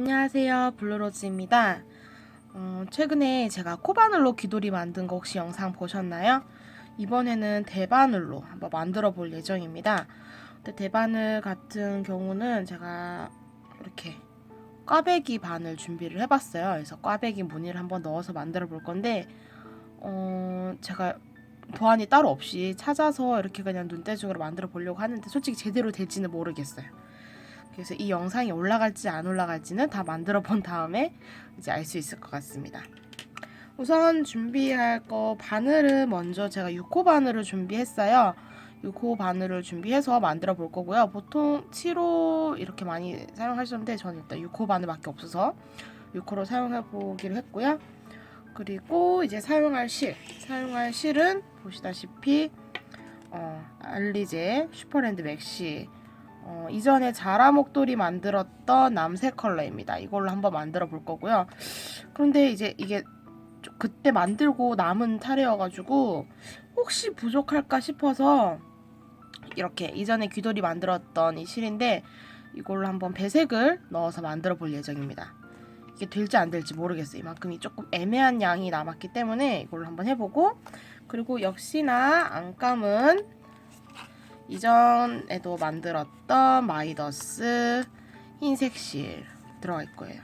안녕하세요, 블루로즈입니다. 최근에 제가 코바늘로 귀돌이 만든 거 혹시 영상 보셨나요? 이번에는 대바늘로 한번 만들어 볼 예정입니다. 근데 대바늘 같은 경우는 제가 이렇게 꽈배기 바늘 준비를 해봤어요. 그래서 꽈배기 무늬를 한번 넣어서 만들어 볼 건데 제가 도안이 따로 없이 찾아서 이렇게 그냥 눈대중으로 만들어 보려고 하는데 솔직히 제대로 될지는 모르겠어요. 그래서 이 영상이 올라갈지 안 올라갈지는 다 만들어 본 다음에 이제 알 수 있을 것 같습니다. 우선 준비할 거 바늘은 먼저 제가 6호 바늘을 준비했어요. 6호 바늘을 준비해서 만들어 볼 거고요. 보통 7호 이렇게 많이 사용하시는데 저는 일단 6호 바늘밖에 없어서 6호로 사용해 보기로 했고요. 그리고 이제 사용할 실은 보시다시피 알리제 슈퍼랜드 맥시 이전에 자라 목도리 만들었던 남색 컬러입니다. 이걸로 한번 만들어 볼 거고요. 그런데 이제 이게 그때 만들고 남은 차례여가지고 혹시 부족할까 싶어서 이렇게 이전에 귀돌이 만들었던 이 실인데 이걸로 한번 배색을 넣어서 만들어 볼 예정입니다. 이게 될지 안 될지 모르겠어요. 이만큼이 조금 애매한 양이 남았기 때문에 이걸로 한번 해보고, 그리고 역시나 안감은 이전에도 만들었던 마이더스 흰색 실 들어갈 거예요.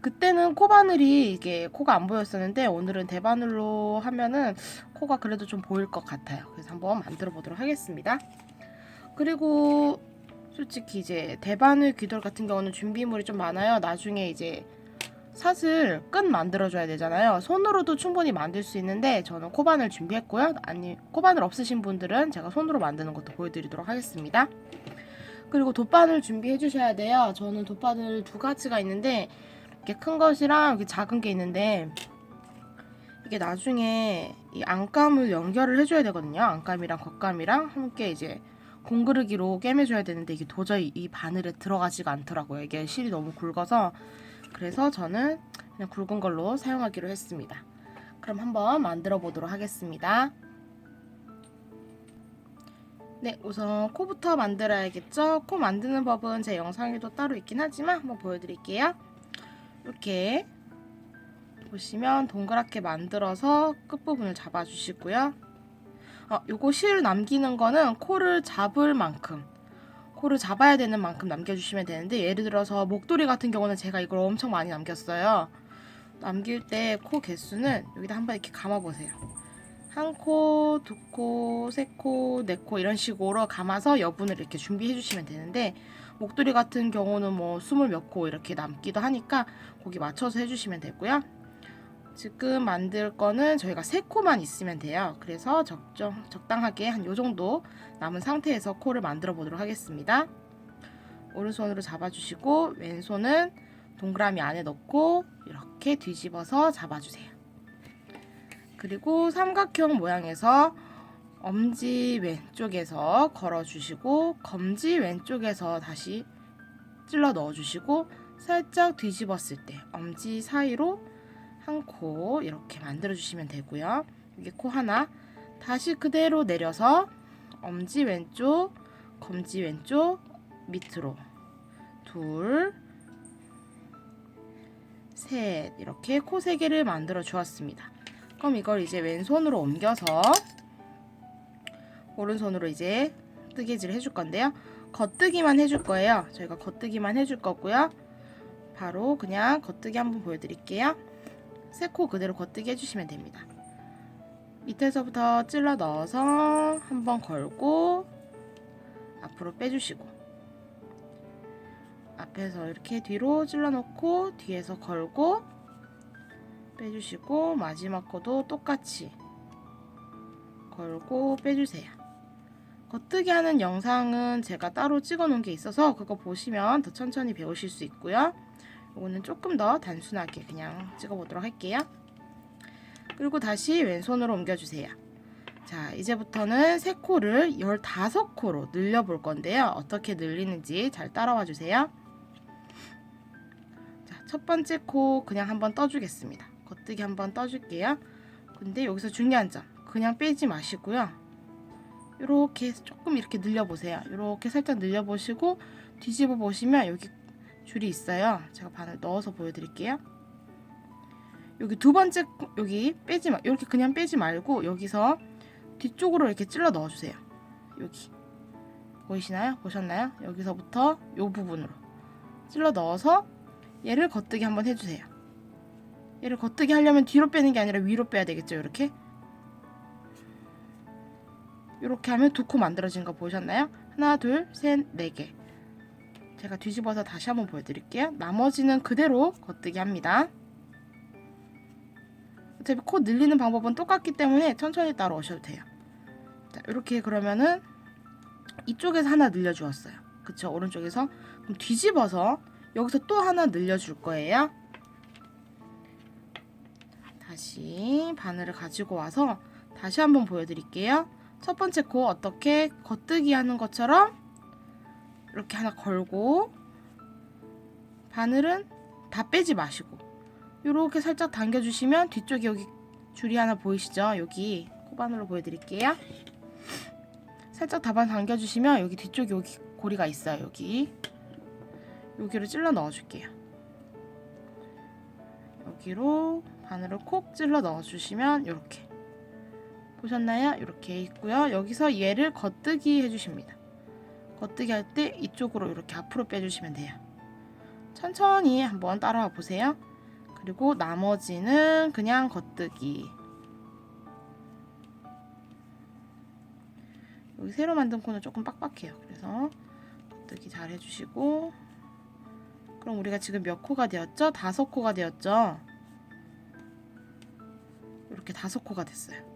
그때는 코바늘이 이게 코가 안 보였었는데 오늘은 대바늘로 하면은 코가 그래도 좀 보일 것 같아요. 그래서 한번 만들어 보도록 하겠습니다. 그리고 솔직히 이제 대바늘 귀돌 같은 경우는 준비물이 좀 많아요. 나중에 이제 사슬 끈 만들어줘야 되잖아요. 손으로도 충분히 만들 수 있는데 저는 코바늘 준비했고요. 아니 코바늘 없으신 분들은 제가 손으로 만드는 것도 보여드리도록 하겠습니다. 그리고 돗바늘 준비해 주셔야 돼요. 저는 돗바늘 두 가지가 있는데 이렇게 큰 것이랑 이렇게 작은 게 있는데 이게 나중에 이 안감을 연결을 해줘야 되거든요. 안감이랑 겉감이랑 함께 이제 공그르기로 꿰매줘야 되는데 이게 도저히 이 바늘에 들어가지가 않더라고요. 이게 실이 너무 굵어서. 그래서 저는 그냥 굵은 걸로 사용하기로 했습니다. 그럼 한번 만들어 보도록 하겠습니다. 네, 우선 코부터 만들어야겠죠? 코 만드는 법은 제 영상에도 따로 있긴 하지만 한번 보여드릴게요. 이렇게 보시면 동그랗게 만들어서 끝부분을 잡아주시고요. 요거 실 남기는 거는 코를 잡을 만큼, 코를 잡아야 되는 만큼 남겨주시면 되는데, 예를 들어서 목도리 같은 경우는 제가 이걸 엄청 많이 남겼어요. 남길 때 코 개수는 여기다 한번 이렇게 감아보세요. 한 코, 두 코, 세 코, 네 코 이런 식으로 감아서 여분을 이렇게 준비해 주시면 되는데, 목도리 같은 경우는 뭐 20 몇 코 이렇게 남기도 하니까 거기 맞춰서 해주시면 되고요. 지금 만들 거는 저희가 3코만 있으면 돼요. 그래서 적당하게 한 요 정도 남은 상태에서 코를 만들어 보도록 하겠습니다. 오른손으로 잡아주시고 왼손은 동그라미 안에 넣고 이렇게 뒤집어서 잡아주세요. 그리고 삼각형 모양에서 엄지 왼쪽에서 걸어주시고 검지 왼쪽에서 다시 찔러 넣어주시고 살짝 뒤집었을 때 엄지 사이로 한 코 이렇게 만들어 주시면 되고요. 여기 코 하나, 다시 그대로 내려서 엄지 왼쪽, 검지 왼쪽 밑으로 둘, 셋 이렇게 코 3개를 만들어 주었습니다. 그럼 이걸 이제 왼손으로 옮겨서 오른손으로 이제 뜨개질을 해줄 건데요. 겉뜨기만 해줄 거예요. 저희가 겉뜨기만 해줄 거고요. 바로 그냥 겉뜨기 한번 보여드릴게요. 3코 그대로 겉뜨기 해주시면 됩니다. 밑에서부터 찔러 넣어서 한번 걸고 앞으로 빼주시고, 앞에서 이렇게 뒤로 찔러 넣고 뒤에서 걸고 빼주시고, 마지막 코도 똑같이 걸고 빼주세요. 겉뜨기 하는 영상은 제가 따로 찍어 놓은 게 있어서 그거 보시면 더 천천히 배우실 수 있고요. 이거는 조금 더 단순하게 그냥 찍어 보도록 할게요. 그리고 다시 왼손으로 옮겨주세요. 자, 이제부터는 3코를 15코로 늘려 볼 건데요. 어떻게 늘리는지 잘 따라와 주세요. 자, 첫 번째 코 그냥 한번 떠주겠습니다. 겉뜨기 한번 떠줄게요. 근데 여기서 중요한 점, 그냥 빼지 마시고요. 이렇게 조금 이렇게 늘려보세요. 이렇게 살짝 늘려보시고 뒤집어 보시면 여기 줄이 있어요. 제가 바늘 넣어서 보여드릴게요. 여기 두 번째 여기 이렇게 그냥 빼지 말고 여기서 뒤쪽으로 이렇게 찔러 넣어주세요. 여기 보이시나요? 보셨나요? 여기서부터 이 부분으로 찔러 넣어서 얘를 겉뜨기 한번 해주세요. 얘를 겉뜨기 하려면 뒤로 빼는 게 아니라 위로 빼야 되겠죠. 이렇게 하면 두 코 만들어진 거 보셨나요? 하나, 둘, 셋, 네 개. 제가 뒤집어서 다시 한번 보여드릴게요. 나머지는 그대로 겉뜨기 합니다. 어차피 코 늘리는 방법은 똑같기 때문에 천천히 따라오셔도 돼요. 자, 이렇게 그러면은 이쪽에서 하나 늘려주었어요. 그쵸? 오른쪽에서. 그럼 뒤집어서 여기서 또 하나 늘려줄 거예요. 다시 바늘을 가지고 와서 다시 한번 보여드릴게요. 첫 번째 코 어떻게 겉뜨기 하는 것처럼 이렇게 하나 걸고 바늘은 다 빼지 마시고 이렇게 살짝 당겨주시면 뒤쪽에 여기 줄이 하나 보이시죠? 여기 코바늘로 보여드릴게요. 살짝 다반 당겨주시면 여기 뒤쪽에 여기 고리가 있어요. 여기로 찔러 넣어줄게요. 여기로 바늘을 콕 찔러 넣어주시면 이렇게 보셨나요? 이렇게 있고요. 여기서 얘를 겉뜨기 해주십니다. 겉뜨기 할 때 이쪽으로 이렇게 앞으로 빼주시면 돼요. 천천히 한번 따라와 보세요. 그리고 나머지는 그냥 겉뜨기. 여기 새로 만든 코는 조금 빡빡해요. 그래서 겉뜨기 잘 해주시고 그럼 우리가 지금 몇 코가 되었죠? 5코가 되었죠? 이렇게 5코가 됐어요.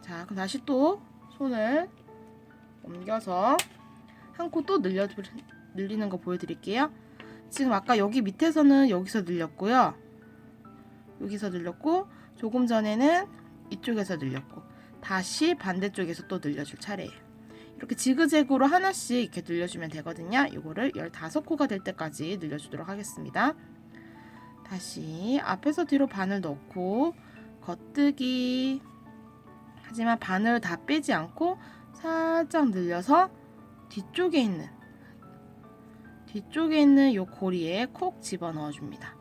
자, 그럼 다시 또 손을 옮겨서 한 코 또 늘리는 거 보여드릴게요. 지금 아까 여기 밑에서는 여기서 늘렸고요. 여기서 늘렸고 조금 전에는 이쪽에서 늘렸고 다시 반대쪽에서 또 늘려줄 차례예요. 이렇게 지그재그로 하나씩 이렇게 늘려주면 되거든요. 이거를 15코가 될 때까지 늘려주도록 하겠습니다. 다시 앞에서 뒤로 바늘 넣고 겉뜨기. 하지만 바늘 다 빼지 않고 살짝 늘려서 뒤쪽에 있는 이 고리에 콕 집어넣어 줍니다.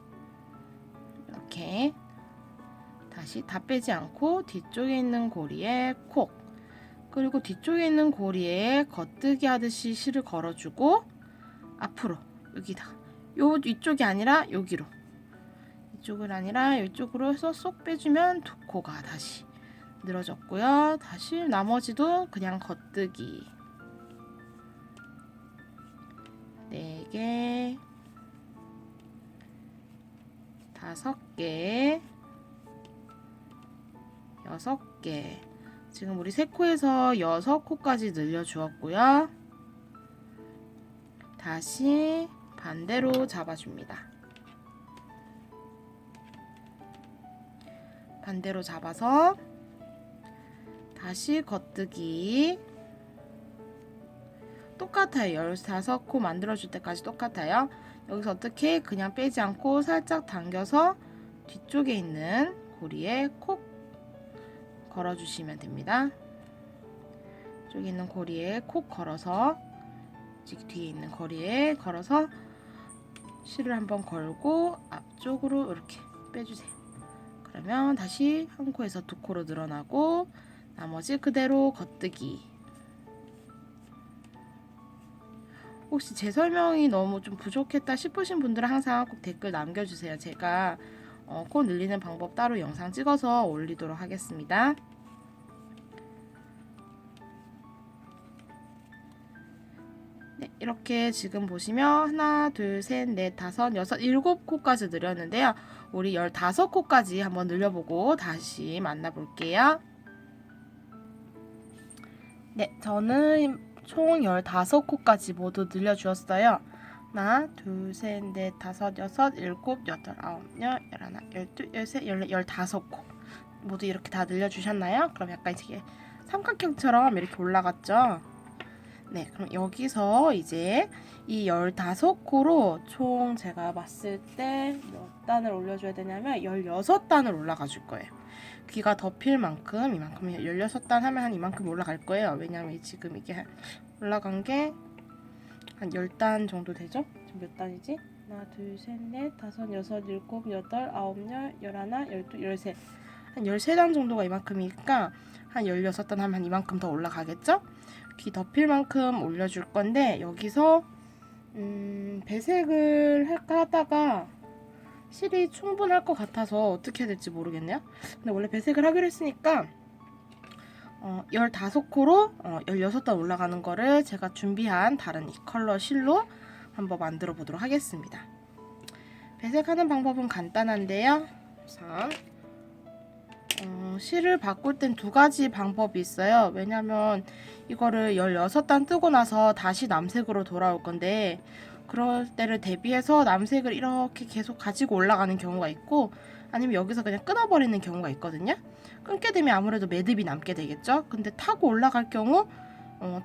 이렇게 다시 다 빼지 않고 뒤쪽에 있는 고리에 콕, 그리고 뒤쪽에 있는 고리에 겉뜨기 하듯이 실을 걸어주고 앞으로 여기다 이쪽이 아니라 여기로, 이쪽은 아니라 이쪽으로 해서 쏙 빼주면 두 코가 다시 늘어졌고요. 다시 나머지도 그냥 겉뜨기 4개, 5개, 6개. 지금 우리 3코에서 6코까지 늘려주었고요. 다시 반대로 잡아줍니다. 반대로 잡아서 다시 겉뜨기. 똑같아요. 15코 만들어줄 때까지 똑같아요. 여기서 어떻게 그냥 빼지 않고 살짝 당겨서 뒤쪽에 있는 고리에 콕 걸어주시면 됩니다. 이쪽에 있는 고리에 콕 걸어서 뒤에 있는 고리에 걸어서 실을 한번 걸고 앞쪽으로 이렇게 빼주세요. 그러면 다시 한 코에서 2코로 늘어나고 나머지 그대로 겉뜨기. 혹시 제 설명이 너무 좀 부족했다 싶으신 분들은 항상 꼭 댓글 남겨주세요. 제가 코 늘리는 방법 따로 영상 찍어서 올리도록 하겠습니다. 네, 이렇게 지금 보시면 하나, 둘, 셋, 넷, 다섯, 여섯, 7코까지 늘렸는데요. 우리 15코까지 한번 늘려보고 다시 만나볼게요. 네, 저는 총 15코까지 모두 늘려주었어요. 하나, 둘, 셋, 넷, 다섯, 여섯, 일곱, 여덟, 아홉, 열, 열하나, 열둘, 열셋, 열넷, 15코 모두 이렇게 다 늘려주셨나요? 그럼 약간 이게 삼각형처럼 이렇게 올라갔죠? 네, 그럼 여기서 이제 이 15코로 총 제가 봤을 때 몇 단을 올려줘야 되냐면 16단을 올라가 줄 거예요. 귀가 덮일 만큼 이만큼 16단 하면 한 이만큼 올라갈 거예요. 왜냐면 지금 이게 올라간 게 한 10단 정도 되죠? 지금 몇 단이지? 하나, 둘, 셋, 넷, 다섯, 여섯, 일곱, 여덟, 아홉, 열, 열하나, 열두, 열세. 한 13단 정도가 이만큼이니까 한 16단 하면 이만큼 더 올라가겠죠? 귀 덮일 만큼 올려줄 건데 여기서 배색을 할까 하다가 실이 충분할 것 같아서 어떻게 해야 될지 모르겠네요. 근데 원래 배색을 하기로 했으니까 15코로 16단 올라가는 거를 제가 준비한 다른 이 컬러 실로 한번 만들어 보도록 하겠습니다. 배색하는 방법은 간단한데요. 우선 실을 바꿀 땐 두 가지 방법이 있어요. 왜냐면 이거를 16단 뜨고 나서 다시 남색으로 돌아올 건데 그럴 때를 대비해서 남색을 이렇게 계속 가지고 올라가는 경우가 있고 아니면 여기서 그냥 끊어버리는 경우가 있거든요. 끊게 되면 아무래도 매듭이 남게 되겠죠. 근데 타고 올라갈 경우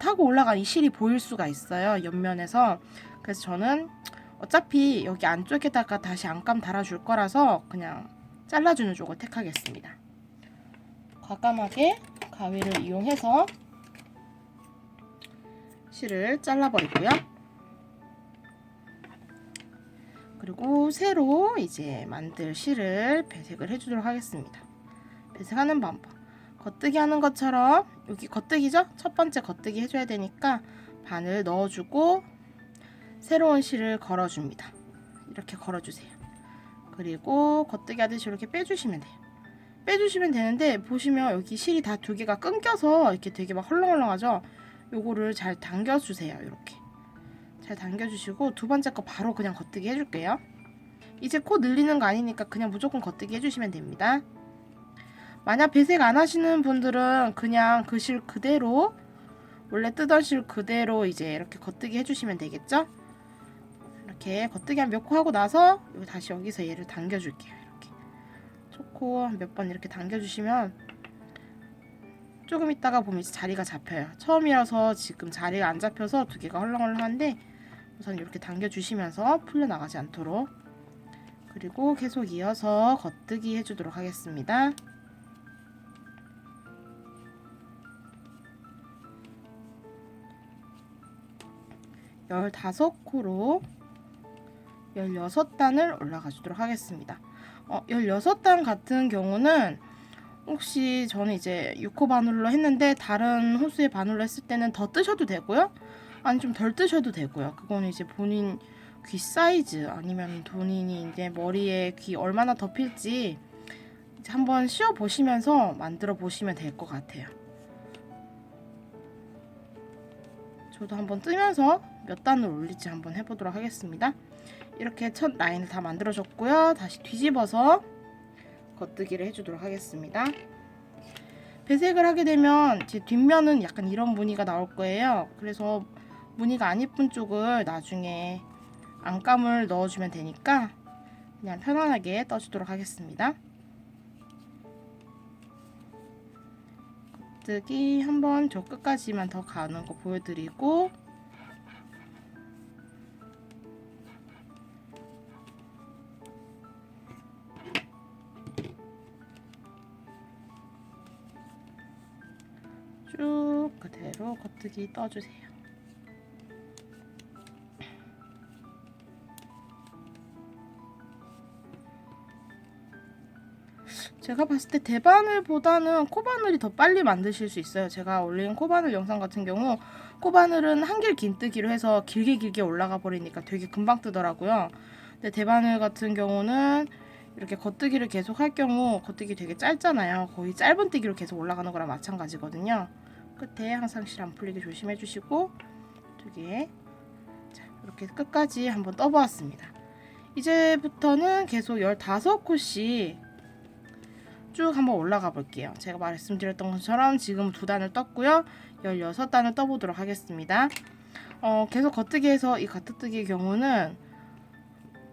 타고 올라간 이 실이 보일 수가 있어요. 옆면에서. 그래서 저는 어차피 여기 안쪽에다가 다시 안감 달아줄 거라서 그냥 잘라주는 쪽을 택하겠습니다. 과감하게 가위를 이용해서 실을 잘라버리고요. 그리고 새로 이제 만들 실을 배색을 해주도록 하겠습니다. 배색하는 방법. 겉뜨기 하는 것처럼 여기 겉뜨기죠? 첫 번째 겉뜨기 해줘야 되니까 바늘 넣어주고 새로운 실을 걸어줍니다. 이렇게 걸어주세요. 그리고 겉뜨기 하듯이 이렇게 빼주시면 돼요. 빼주시면 되는데 보시면 여기 실이 다 두 개가 끊겨서 이렇게 되게 막 헐렁헐렁하죠? 요거를 잘 당겨주세요. 이렇게 잘 당겨주시고 두 번째 거 바로 그냥 겉뜨기 해줄게요. 이제 코 늘리는 거 아니니까 그냥 무조건 겉뜨기 해주시면 됩니다. 만약 배색 안 하시는 분들은 그냥 그 실 그대로 원래 뜨던 실 그대로 이제 이렇게 겉뜨기 해주시면 되겠죠? 이렇게 겉뜨기 한 몇 코 하고 나서 다시 여기서 얘를 당겨줄게요. 이렇게 초코 몇 번 이렇게 당겨주시면 조금 있다가 보면 이제 자리가 잡혀요. 처음이라서 지금 자리가 안 잡혀서 두 개가 헐렁헐렁한데 우선 이렇게 당겨주시면서 풀려나가지 않도록 그리고 계속 이어서 겉뜨기 해주도록 하겠습니다. 15코로 16단을 올라가 주도록 하겠습니다. 16단 같은 경우는 혹시 저는 이제 6호 바늘로 했는데 다른 호수의 바늘로 했을 때는 더 뜨셔도 되고요. 아니 좀 덜 뜨셔도 되고요. 그거는 이제 본인 귀 사이즈 아니면 본인이 이제 머리에 귀 얼마나 덮일지 이제 한번 씌워 보시면서 만들어 보시면 될 것 같아요. 저도 한번 뜨면서 몇 단을 올릴지 한번 해보도록 하겠습니다. 이렇게 첫 라인을 다 만들어줬고요. 다시 뒤집어서 겉뜨기를 해주도록 하겠습니다. 배색을 하게 되면 제 뒷면은 약간 이런 무늬가 나올 거예요. 그래서 무늬가 안 예쁜 쪽을 나중에 안감을 넣어주면 되니까 그냥 편안하게 떠주도록 하겠습니다. 겉뜨기 한번 저 끝까지만 더 가는 거 보여드리고 쭉 그대로 겉뜨기 떠주세요. 제가 봤을 때 대바늘보다는 코바늘이 더 빨리 만드실 수 있어요. 제가 올린 코바늘 영상 같은 경우 코바늘은 한길 긴뜨기로 해서 길게 올라가 버리니까 되게 금방 뜨더라고요. 근데 대바늘 같은 경우는 이렇게 겉뜨기를 계속 할 경우 겉뜨기 되게 짧잖아요. 거의 짧은 뜨기로 계속 올라가는 거랑 마찬가지거든요. 끝에 항상 실 안 풀리게 조심해 주시고 두 개. 자, 이렇게 끝까지 한번 떠보았습니다. 이제부터는 계속 15코씩 쭉 한번 올라가 볼게요. 제가 말씀드렸던 것처럼 지금 2단을 떴고요. 16단을 떠보도록 하겠습니다. 계속 겉뜨기에서 이 겉뜨기의 경우는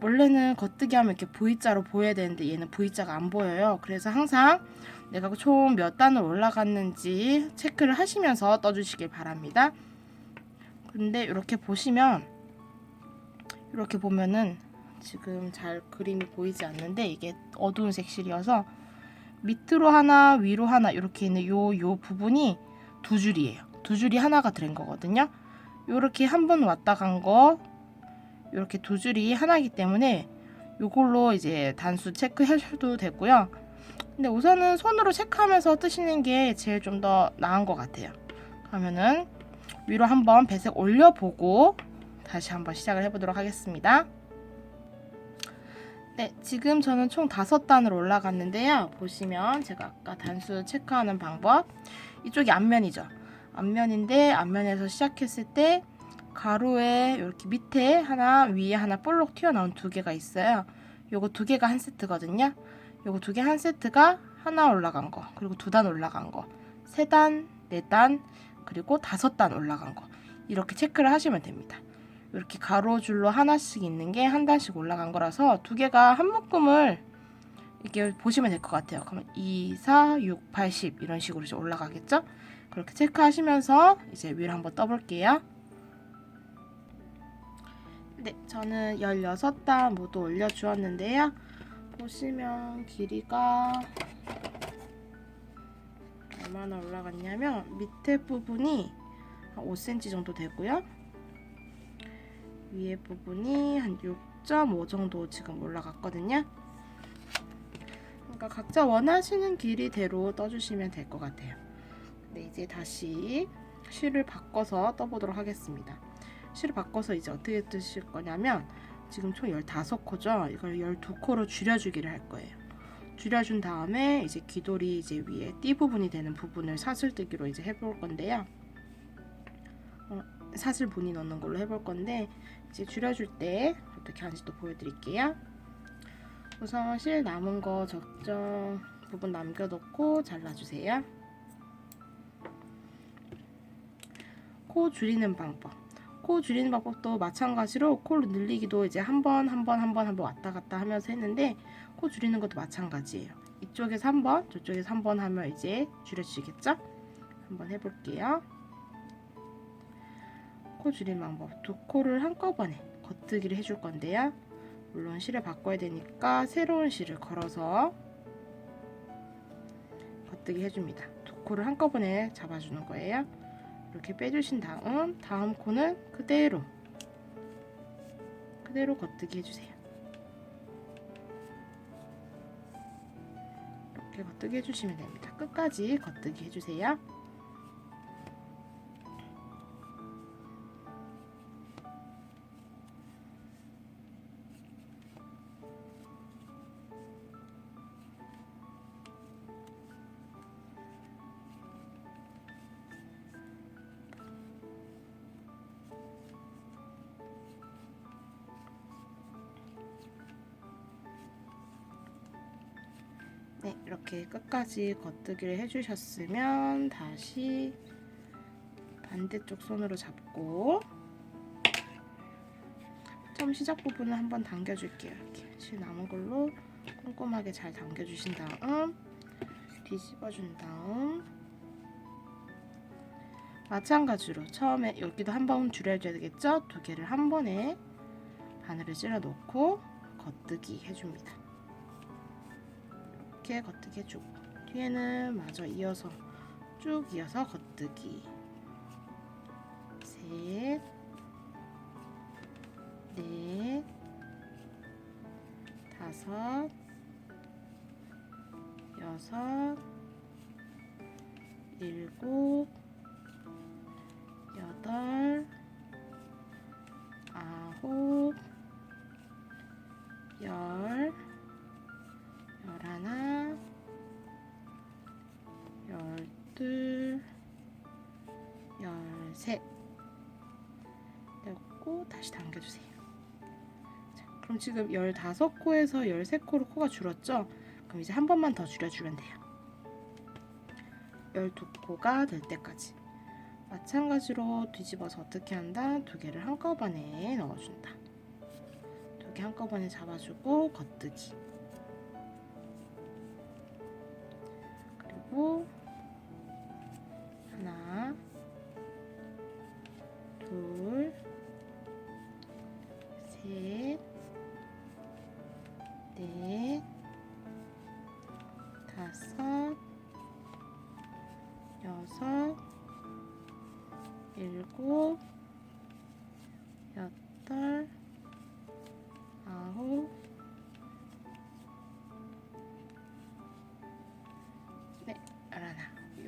원래는 겉뜨기 하면 이렇게 V자로 보여야 되는데 얘는 V자가 안 보여요. 그래서 항상 내가 총 몇 단을 올라갔는지 체크를 하시면서 떠주시길 바랍니다. 근데 이렇게 보시면 이렇게 보면은 지금 잘 그림이 보이지 않는데 이게 어두운 색실이어서 밑으로 하나 위로 하나 이렇게 있는 요 부분이 두 줄이에요. 두 줄이 하나가 된 거거든요. 요렇게 한 번 왔다 간 거 이렇게 두 줄이 하나이기 때문에 이걸로 이제 단수 체크하셔도 되고요. 근데 우선은 손으로 체크하면서 뜨시는 게 제일 좀 더 나은 것 같아요. 그러면은 위로 한번 배색 올려보고 다시 한번 시작을 해보도록 하겠습니다. 네, 지금 저는 총 5단으로 올라갔는데요. 보시면 제가 아까 단수 체크하는 방법, 이쪽이 앞면이죠. 앞면인데 앞면에서 시작했을 때 가로에 이렇게 밑에 하나, 위에 하나 볼록 튀어나온 두 개가 있어요. 요거 두 개가 한 세트거든요. 요거 두 개 한 세트가 하나 올라간 거, 그리고 2단 올라간 거, 3단, 4단, 그리고 5단 올라간 거, 이렇게 체크를 하시면 됩니다. 이렇게 가로줄로 하나씩 있는 게 한 단씩 올라간 거라서 두 개가 한 묶음을 이렇게 보시면 될 것 같아요. 그러면 2, 4, 6, 8, 10 이런 식으로 이제 올라가겠죠? 그렇게 체크하시면서 이제 위로 한번 떠볼게요. 네, 저는 16단 모두 올려주었는데요. 보시면 길이가 얼마나 올라갔냐면 밑에 부분이 한 5cm 정도 되고요. 위에 부분이 한 6.5 정도 지금 올라갔거든요. 그러니까 각자 원하시는 길이대로 떠주시면 될 것 같아요. 네, 이제 다시 실을 바꿔서 떠보도록 하겠습니다. 실을 바꿔서 이제 어떻게 뜨실 거냐면 지금 총 15코죠. 이걸 12코로 줄여주기를 할 거예요. 줄여준 다음에 이제 귀돌이 이제 위에 띠 부분이 되는 부분을 사슬뜨기로 이제 해볼 건데요. 사슬 무늬 넣는 걸로 해볼 건데 이제 줄여줄 때 어떻게 하는지 또 보여드릴게요. 우선 실 남은 거 적정 부분 남겨놓고 잘라주세요. 코 줄이는 방법. 코 줄이는 방법도 마찬가지로 코를 늘리기도 이제 한 번 왔다 갔다 하면서 했는데 코 줄이는 것도 마찬가지예요. 이쪽에서 한 번, 저쪽에서 한 번 하면 이제 줄여주시겠죠? 한번 해볼게요. 코 줄이는 방법. 두 코를 한꺼번에 겉뜨기를 해줄 건데요. 물론 실을 바꿔야 되니까 새로운 실을 걸어서 겉뜨기 해줍니다. 두 코를 한꺼번에 잡아주는 거예요. 이렇게 빼주신 다음 코는 그대로 겉뜨기 해주세요. 이렇게 겉뜨기 해주시면 됩니다. 끝까지 겉뜨기 해주세요. 네, 이렇게 끝까지 겉뜨기를 해주셨으면 다시 반대쪽 손으로 잡고 처음 시작 부분을 한번 당겨줄게요. 이렇게 실 남은 걸로 꼼꼼하게 잘 당겨주신 다음 뒤집어준 다음 마찬가지로 처음에 여기도 한번 줄여줘야 되겠죠? 두 개를 한 번에 바늘을 찔러 놓고 겉뜨기 해줍니다. 이렇게 겉뜨기 해주고 뒤에는 마저 이어서 쭉 이어서 겉뜨기 셋, 넷, 다섯, 여섯, 일곱, 여덟, 아홉, 열, 열하나, 열둘, 열셋 됐고 다시 당겨주세요. 자, 그럼 지금 15코에서 13코로 코가 줄었죠? 그럼 이제 한 번만 더 줄여주면 돼요. 12코가 될 때까지 마찬가지로 뒤집어서 어떻게 한다? 두 개를 한꺼번에 넣어준다. 두 개 한꺼번에 잡아주고 겉뜨기 그리고 하나 둘 셋 넷 다섯 여섯 일곱 여덟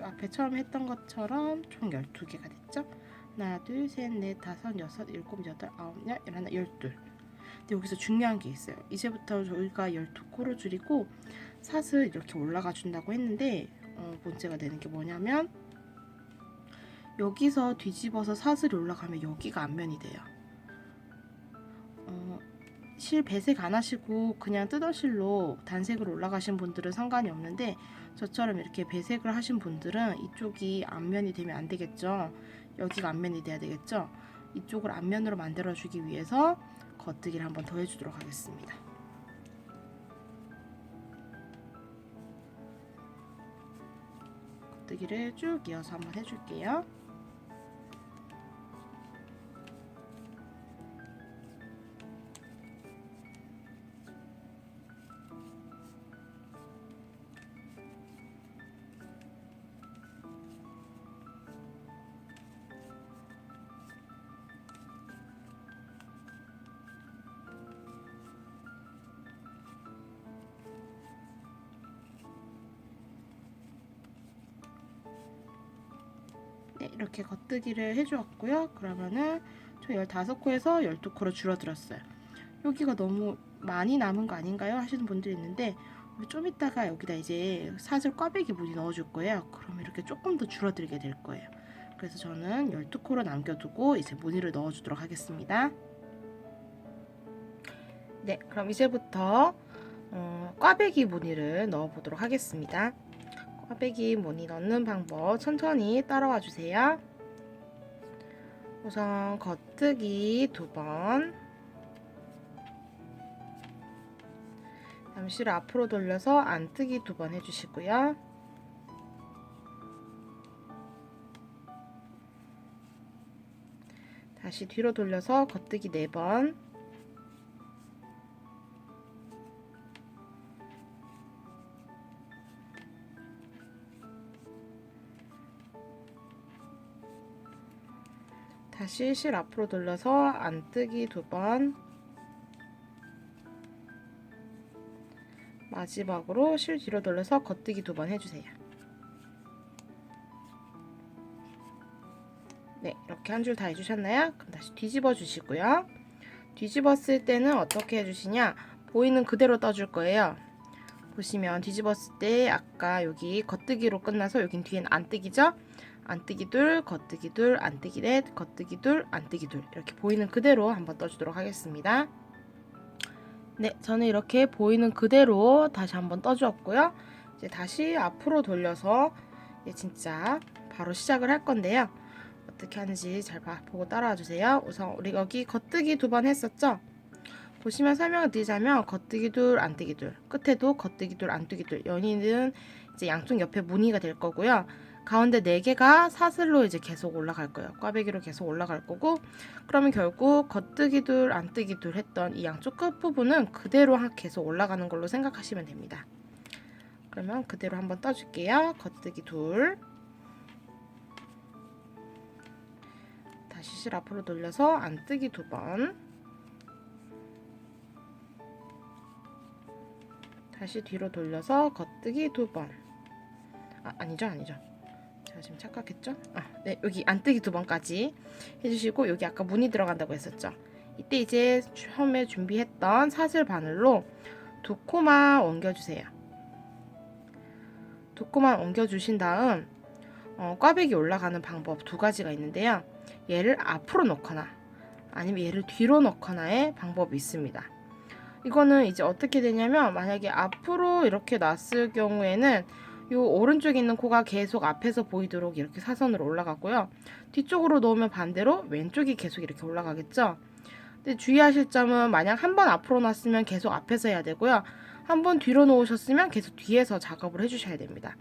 앞에 처음 했던 것처럼 총 12개가 됐죠. 하나, 둘, 셋, 넷, 다섯, 여섯, 일곱, 여덟, 아홉, 열, 열하나, 12. 근데 여기서 중요한 게 있어요. 이제부터 저희가 12코를 줄이고 사슬 이렇게 올라가 준다고 했는데 문제가 되는 게 뭐냐면 여기서 뒤집어서 사슬이 올라가면 여기가 앞면이 돼요. 실 배색 안 하시고 그냥 뜯은 실로 단색으로 올라가신 분들은 상관이 없는데 저처럼 이렇게 배색을 하신 분들은 이쪽이 앞면이 되면 안 되겠죠. 여기가 앞면이 돼야 되겠죠. 이쪽을 앞면으로 만들어 주기 위해서 겉뜨기를 한번 더 해주도록 하겠습니다. 겉뜨기를 쭉 이어서 한번 해줄게요. 네, 이렇게 겉뜨기를 해주었고요. 그러면은 총 15코에서 12코로 줄어들었어요. 여기가 너무 많이 남은 거 아닌가요? 하시는 분들이 있는데 좀 이따가 여기다 이제 사슬 꽈배기 무늬 넣어줄 거예요. 그러면 이렇게 조금 더 줄어들게 될 거예요. 그래서 저는 12코로 남겨두고 이제 무늬를 넣어주도록 하겠습니다. 네, 그럼 이제부터 꽈배기 무늬를 넣어보도록 하겠습니다. 꽈배기 무늬 넣는 방법 천천히 따라와 주세요. 우선 겉뜨기 2번, 잠시를 앞으로 돌려서 안뜨기 2번 해주시고요. 다시 뒤로 돌려서 겉뜨기 4번, 다시 실 앞으로 돌려서 안뜨기 2번, 마지막으로 실 뒤로 돌려서 겉뜨기 2번 해주세요. 네, 이렇게 한 줄 다 해주셨나요? 그럼 다시 뒤집어 주시고요. 뒤집었을 때는 어떻게 해주시냐, 보이는 그대로 떠줄 거예요. 보시면 뒤집었을 때 아까 여기 겉뜨기로 끝나서 여긴 뒤엔 안뜨기죠? 안뜨기 둘, 겉뜨기 둘, 안뜨기 넷, 겉뜨기 둘, 안뜨기 둘, 이렇게 보이는 그대로 한번 떠주도록 하겠습니다. 네, 저는 이렇게 보이는 그대로 다시 한번 떠주었고요. 이제 다시 앞으로 돌려서 진짜 바로 시작을 할 건데요. 어떻게 하는지 잘 보고 따라와 주세요. 우선 우리 여기 겉뜨기 2번 했었죠? 보시면 설명을 드리자면 겉뜨기 둘, 안뜨기 둘, 끝에도 겉뜨기 둘, 안뜨기 둘, 연이는 이제 양쪽 옆에 무늬가 될 거고요. 가운데 4개가 사슬로 이제 계속 올라갈 거예요. 꽈배기로 계속 올라갈 거고, 그러면 결국 겉뜨기 둘, 안뜨기 둘 했던 이 양쪽 끝 부분은 그대로 계속 올라가는 걸로 생각하시면 됩니다. 그러면 그대로 한번 떠줄게요. 겉뜨기 둘, 다시 실 앞으로 돌려서 안뜨기 2번, 다시 뒤로 돌려서 겉뜨기 2번. 아니죠. 제가 지금 착각했죠? 네, 여기 안뜨기 2번까지 해주시고, 여기 아까 무늬 들어간다고 했었죠? 이때 이제 처음에 준비했던 사슬 바늘로 2코만 옮겨주세요. 2코만 옮겨주신 다음 꽈배기 올라가는 방법 2가지가 있는데요. 얘를 앞으로 넣거나 아니면 얘를 뒤로 넣거나의 방법이 있습니다. 이거는 이제 어떻게 되냐면, 만약에 앞으로 이렇게 놨을 경우에는 요 오른쪽에 있는 코가 계속 앞에서 보이도록 이렇게 사선으로 올라가고요. 뒤쪽으로 놓으면 반대로 왼쪽이 계속 이렇게 올라가겠죠. 근데 주의하실 점은, 만약 한 번 앞으로 놨으면 계속 앞에서 해야 되고요. 한 번 뒤로 놓으셨으면 계속 뒤에서 작업을 해주셔야 됩니다.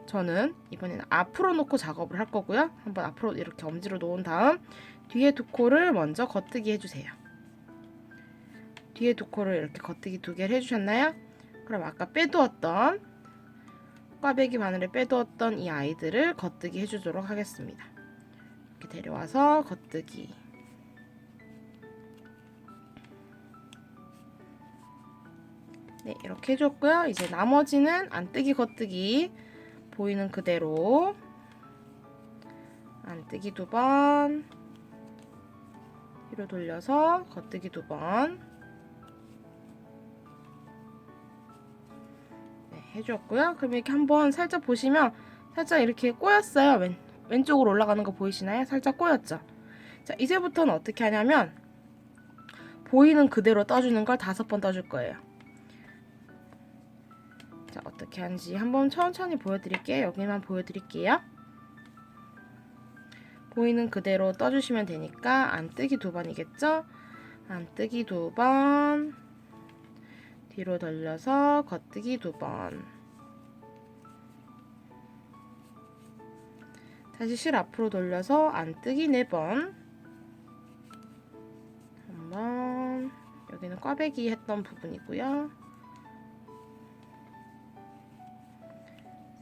저는 이번에는 앞으로 놓고 작업을 할 거고요. 한번 앞으로 이렇게 엄지로 놓은 다음 뒤에 2코를 먼저 겉뜨기 해주세요. 뒤에 2코를 이렇게 겉뜨기 2개를 해주셨나요? 그럼 아까 빼두었던 꽈배기 바늘에 빼두었던 이 아이들을 겉뜨기 해주도록 하겠습니다. 이렇게 데려와서 겉뜨기. 네, 이렇게 해줬고요. 이제 나머지는 안뜨기 겉뜨기 보이는 그대로 안뜨기 2번, 뒤로 돌려서 겉뜨기 2번. 네, 해주었고요. 그럼 이렇게 한번 살짝 보시면 살짝 이렇게 꼬였어요. 왼쪽으로 올라가는 거 보이시나요? 살짝 꼬였죠? 자, 이제부터는 어떻게 하냐면 보이는 그대로 떠주는 걸 5번 떠줄 거예요. 자, 어떻게 하는지 한번 천천히 보여드릴게요. 여기만 보여드릴게요. 보이는 그대로 떠주시면 되니까 안뜨기 2번이겠죠? 안뜨기 2번, 뒤로 돌려서 겉뜨기 2번, 다시 실 앞으로 돌려서 안뜨기 4번, 한번, 여기는 꽈배기 했던 부분이고요.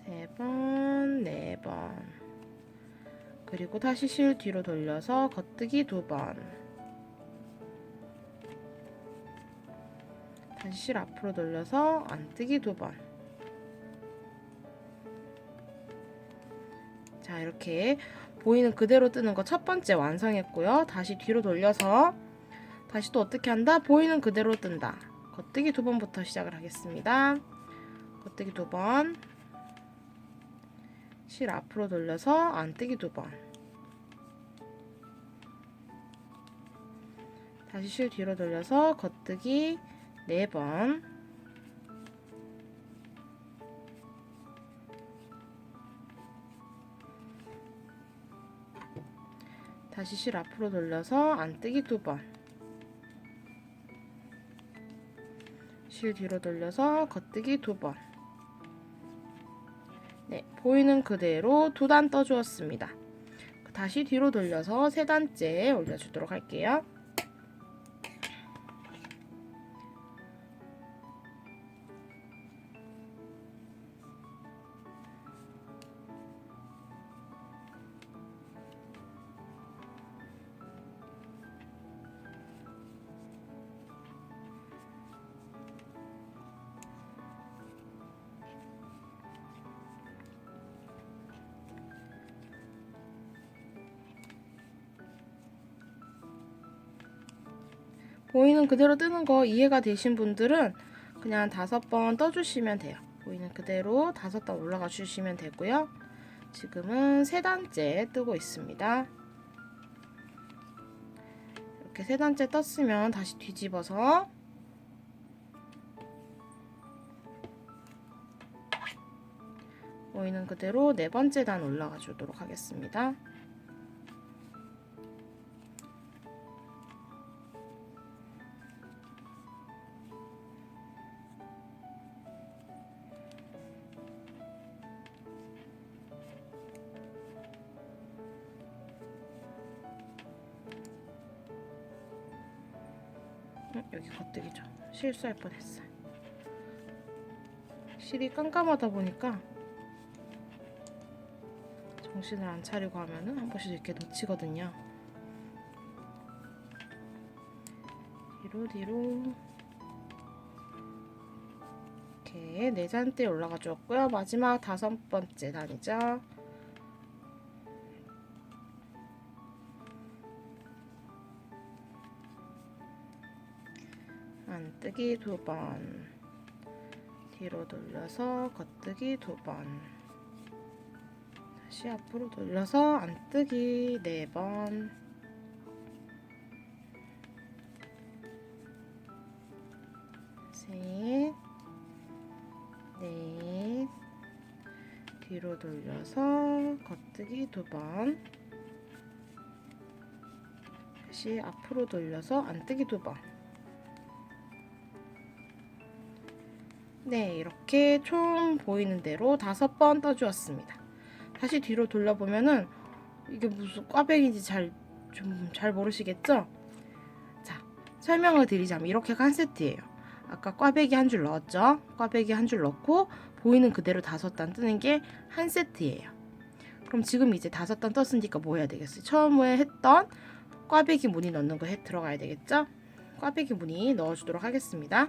3번, 4번, 그리고 다시 실 뒤로 돌려서 겉뜨기 2번, 다시 실 앞으로 돌려서 안뜨기 2번. 자, 이렇게 보이는 그대로 뜨는 거 첫 번째 완성했고요. 다시 뒤로 돌려서 다시 또 어떻게 한다? 보이는 그대로 뜬다. 겉뜨기 2번부터 시작을 하겠습니다. 겉뜨기 2번, 실 앞으로 돌려서 안뜨기 2번, 다시 실 뒤로 돌려서 겉뜨기 4번, 다시 실 앞으로 돌려서 안뜨기 2번, 실 뒤로 돌려서 겉뜨기 2번. 네, 보이는 그대로 2단 떠주었습니다. 다시 뒤로 돌려서 3단째 올려주도록 할게요. 보이는 그대로 뜨는 거 이해가 되신 분들은 그냥 5번 떠주시면 돼요. 보이는 그대로 5단 올라가 주시면 되고요. 지금은 3단째 뜨고 있습니다. 이렇게 3단째 떴으면 다시 뒤집어서 보이는 그대로 4번째 단 올라가 주도록 하겠습니다. 여기 겉뜨기죠. 실수할 뻔했어요. 실이 깜깜하다 보니까 정신을 안 차리고 하면은 한 번씩 이렇게 놓치거든요. 뒤로 이렇게 4잔대 올라가 주었고요. 마지막 5번째 단이죠. 안뜨기 2번, 뒤로 돌려서 겉뜨기 2번, 다시 앞으로 돌려서 안뜨기 4번, 셋, 넷, 뒤로 돌려서 겉뜨기 2번, 다시 앞으로 돌려서 안뜨기 2번. 네, 이렇게 총 보이는 대로 5번 떠주었습니다. 다시 뒤로 돌려보면은 이게 무슨 꽈배기인지 잘 모르시겠죠? 자, 설명을 드리자면 이렇게가 한 세트예요. 아까 꽈배기 한 줄 넣었죠? 꽈배기 한 줄 넣고 보이는 그대로 5단 뜨는 게 한 세트예요. 그럼 지금 이제 5단 떴으니까 뭐 해야 되겠어요? 처음에 했던 꽈배기 무늬 넣는 거 들어가야 되겠죠? 꽈배기 무늬 넣어주도록 하겠습니다.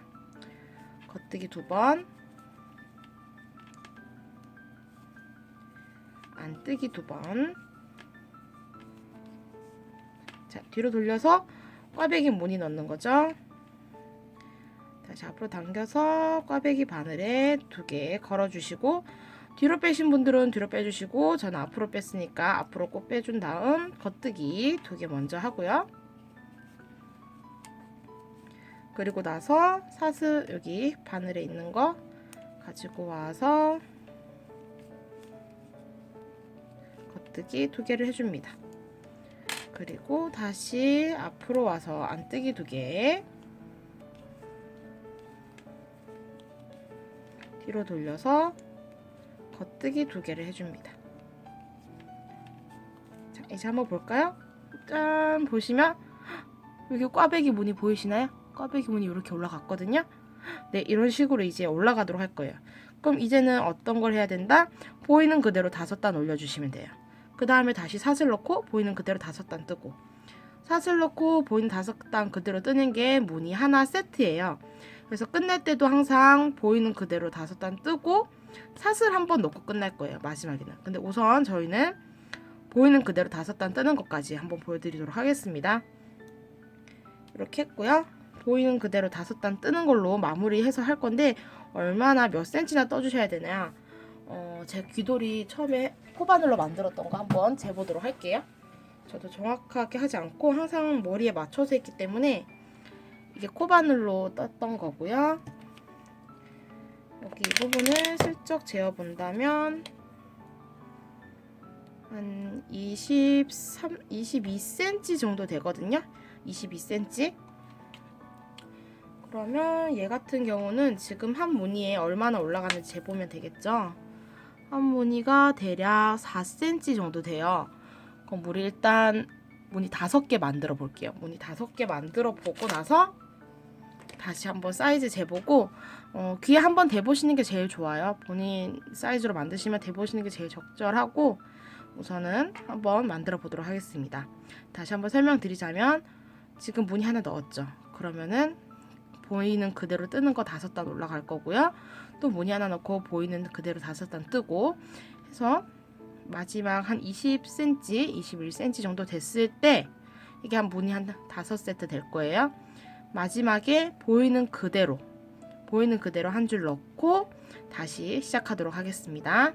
겉뜨기 2번, 안뜨기 2번. 자, 뒤로 돌려서 꽈배기 무늬 넣는 거죠. 다시 앞으로 당겨서 꽈배기 바늘에 2개 걸어주시고, 뒤로 빼신 분들은 뒤로 빼주시고, 저는 앞으로 뺐으니까 앞으로 꼭 빼준 다음 겉뜨기 2개 먼저 하고요. 그리고 나서 사슬 여기 바늘에 있는 거 가지고 와서 겉뜨기 2개를 해줍니다. 그리고 다시 앞으로 와서 안뜨기 2개, 뒤로 돌려서 겉뜨기 2개를 해줍니다. 자, 이제 한번 볼까요? 짠! 보시면 여기 꽈배기 무늬 보이시나요? 꽈배기 무늬 이렇게 올라갔거든요. 네, 이런 식으로 이제 올라가도록 할 거예요. 그럼 이제는 어떤 걸 해야 된다? 보이는 그대로 5단 올려주시면 돼요. 그 다음에 다시 사슬 넣고 보이는 그대로 5단 뜨고, 사슬 넣고 보이는 5단 그대로 뜨는 게 무늬 하나 세트예요. 그래서 끝낼 때도 항상 보이는 그대로 5단 뜨고 사슬 한번 넣고 끝날 거예요, 마지막에는. 근데 우선 저희는 보이는 그대로 5단 뜨는 것까지 한번 보여드리도록 하겠습니다. 이렇게 했고요. 보이는 그대로 5단 뜨는 걸로 마무리해서 할 건데, 얼마나 몇 센치나 떠주셔야 되냐, 제 귀돌이 처음에 코바늘로 만들었던 거 한번 재보도록 할게요. 저도 정확하게 하지 않고 항상 머리에 맞춰서 했기 때문에 이게 코바늘로 떴던 거고요. 여기 이 부분을 슬쩍 재어본다면 한 22cm 정도 되거든요. 22cm. 그러면 얘 같은 경우는 지금 한 무늬에 얼마나 올라가는지 재보면 되겠죠. 한 무늬가 대략 4cm 정도 돼요. 그럼 우리 일단 무늬 5개 만들어 볼게요. 무늬 5개 만들어 보고 나서 다시 한번 사이즈 재보고, 귀에 한번 대보시는 게 제일 좋아요. 본인 사이즈로 만드시면 대보시는 게 제일 적절하고, 우선은 한번 만들어 보도록 하겠습니다. 다시 한번 설명드리자면, 지금 무늬 하나 넣었죠. 그러면은 보이는 그대로 뜨는 거 5단 올라갈 거고요. 또 무늬 하나 넣고 보이는 그대로 5단 뜨고 해서 마지막 한 20cm, 21cm 정도 됐을 때 이게 한 무늬 한 5세트 될 거예요. 마지막에 보이는 그대로 한 줄 넣고 다시 시작하도록 하겠습니다.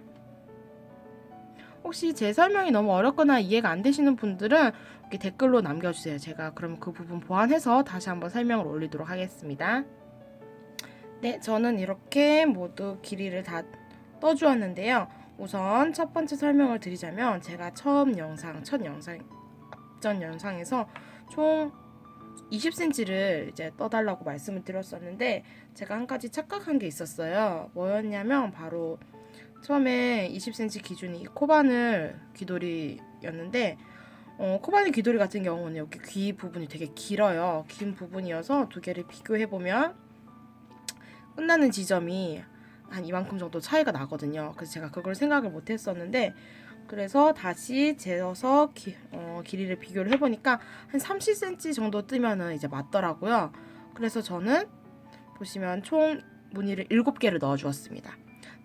혹시 제 설명이 너무 어렵거나 이해가 안 되시는 분들은 이렇게 댓글로 남겨주세요. 제가 그러면 그 부분 보완해서 다시 한번 설명을 올리도록 하겠습니다. 네, 저는 이렇게 모두 길이를 다 떠주었는데요. 우선 첫 번째 설명을 드리자면, 제가 앞전 영상에서 총 20cm를 이제 떠달라고 말씀을 드렸었는데, 제가 한 가지 착각한 게 있었어요. 뭐였냐면 바로 처음에 20cm 기준이 코바늘 귀돌이였는데, 코바늘 귀돌이 같은 경우는 여기 귀 부분이 되게 길어요. 긴 부분이어서 2개를 비교해보면 끝나는 지점이 한 이만큼 정도 차이가 나거든요. 그래서 제가 그걸 생각을 못 했었는데, 그래서 다시 재어서 길이를 비교를 해보니까 한 30cm 정도 뜨면은 이제 맞더라고요. 그래서 저는 보시면 총 무늬를 7개를 넣어 주었습니다.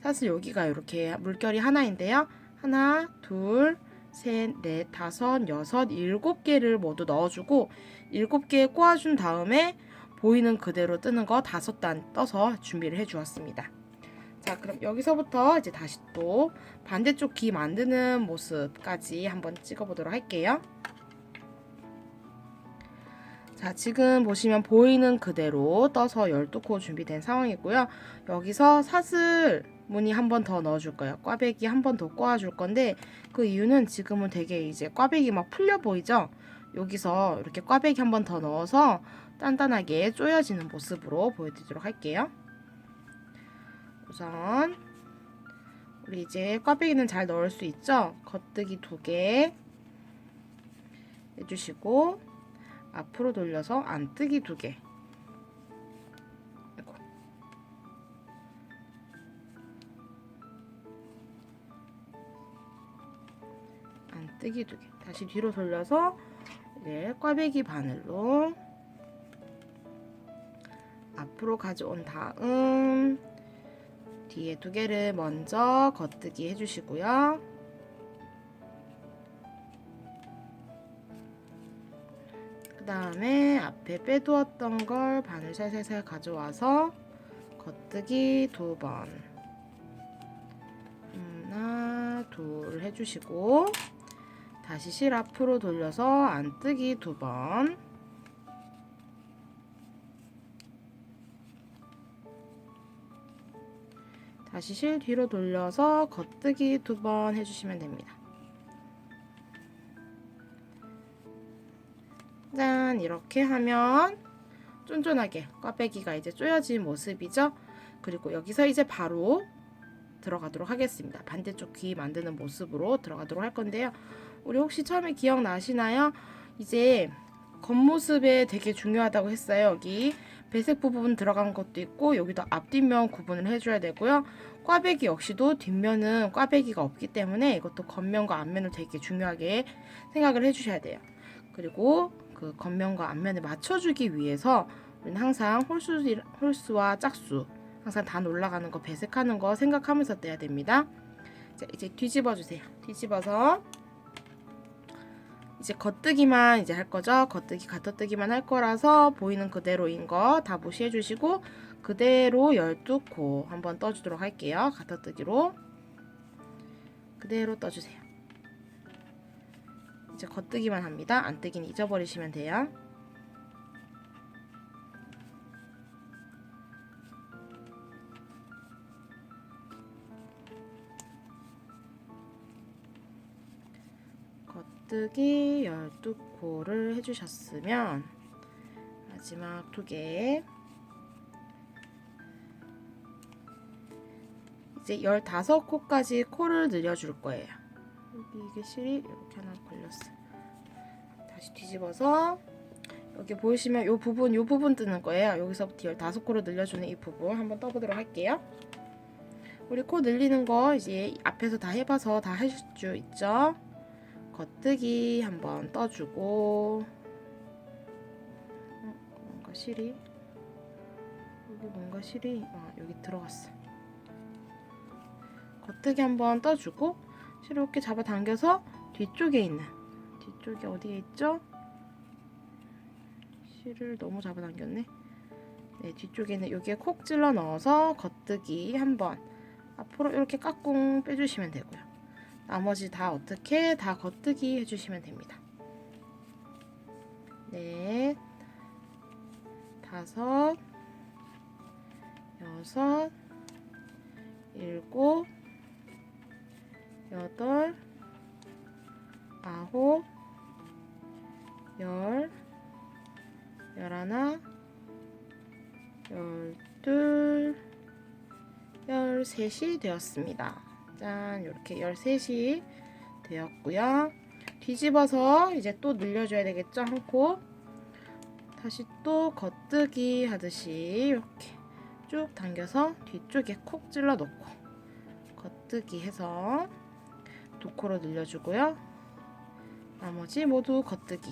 사실 여기가 이렇게 물결이 하나인데요. 하나, 둘, 셋, 넷, 다섯, 여섯, 7개를 모두 넣어주고 7개 꼬아준 다음에 보이는 그대로 뜨는 거 5단 떠서 준비를 해 주었습니다. 자, 그럼 여기서부터 이제 다시 또 반대쪽 귀 만드는 모습까지 한번 찍어보도록 할게요. 자, 지금 보시면 보이는 그대로 떠서 12코 준비된 상황이고요. 여기서 사슬 무늬 한 번 더 넣어줄 거예요. 꽈배기 한 번 더 꼬아줄 건데, 그 이유는 지금은 되게 이제 꽈배기 막 풀려 보이죠? 여기서 이렇게 꽈배기 한 번 더 넣어서 단단하게 조여지는 모습으로 보여드리도록 할게요. 우선 우리 이제 꽈배기는 잘 넣을 수 있죠? 겉뜨기 2개 해주시고 앞으로 돌려서 안뜨기 2개. 안뜨기 2개. 다시 뒤로 돌려서 이제 꽈배기 바늘로 앞으로 가져온 다음 뒤에 2개를 먼저 겉뜨기 해주시고요. 그 다음에 앞에 빼두었던 걸 바늘 살살살 가져와서 겉뜨기 2번, 하나 둘 해주시고, 다시 실 앞으로 돌려서 안뜨기 2번, 다시 실 뒤로 돌려서 겉뜨기 2번 해주시면 됩니다. 짠! 이렇게 하면 쫀쫀하게 꽈배기가 이제 쪼여진 모습이죠. 그리고 여기서 이제 바로 들어가도록 하겠습니다. 반대쪽 귀 만드는 모습으로 들어가도록 할 건데요. 우리 혹시 처음에 기억나시나요? 이제 겉모습에 되게 중요하다고 했어요. 여기 배색 부분 들어간 것도 있고, 여기도 앞뒷면 구분을 해줘야 되고요. 꽈배기 역시도 뒷면은 꽈배기가 없기 때문에 이것도 겉면과 앞면을 되게 중요하게 생각을 해주셔야 돼요. 그리고 그 겉면과 앞면을 맞춰주기 위해서 우리는 항상 홀수와 짝수 항상 단 올라가는 거 배색하는 거 생각하면서 떼야 됩니다. 자, 이제 뒤집어 주세요. 뒤집어서 이제 겉뜨기만 이제 할 거죠. 겉뜨기, 가터뜨기만 할 거라서 보이는 그대로인 거 다 무시해 주시고 그대로 12코 한번 떠주도록 할게요. 가터뜨기로 그대로 떠주세요. 이제 겉뜨기만 합니다. 안뜨기는 잊어버리시면 돼요. 겉뜨기 12코를 해주셨으면 마지막 2개, 이제 15코까지 코를 늘려줄 거예요. 여기 이게 실이 이렇게 하나 걸렸어요. 다시 뒤집어서 여기 보이시면 요 부분 뜨는 거예요. 여기서부터 15코로 늘려주는 이 부분 한번 떠보도록 할게요. 우리 코 늘리는 거 이제 앞에서 다 해봐서 다 하실 수 있죠. 겉뜨기 한번 떠주고, 뭔가 실이 여기 들어갔어. 겉뜨기 한번 떠주고 실을 이렇게 잡아당겨서 뒤쪽에 어디에 있죠? 실을 너무 잡아당겼네. 네, 뒤쪽에 있는 여기에 콕 찔러 넣어서 겉뜨기 한번 앞으로 이렇게 깍꿍 빼주시면 되고요. 나머지 다 어떻게 다 겉뜨기 해주시면 됩니다. 넷, 5, 6, 7, 8, 9, 10, 11, 12, 13이 되었습니다. 짠, 이렇게 13이 되었고요. 뒤집어서 이제 또 늘려줘야 되겠죠? 한 코. 다시 또 겉뜨기 하듯이 이렇게 쭉 당겨서 뒤쪽에 콕 찔러 놓고 겉뜨기 해서 2코로 늘려주고요. 나머지 모두 겉뜨기.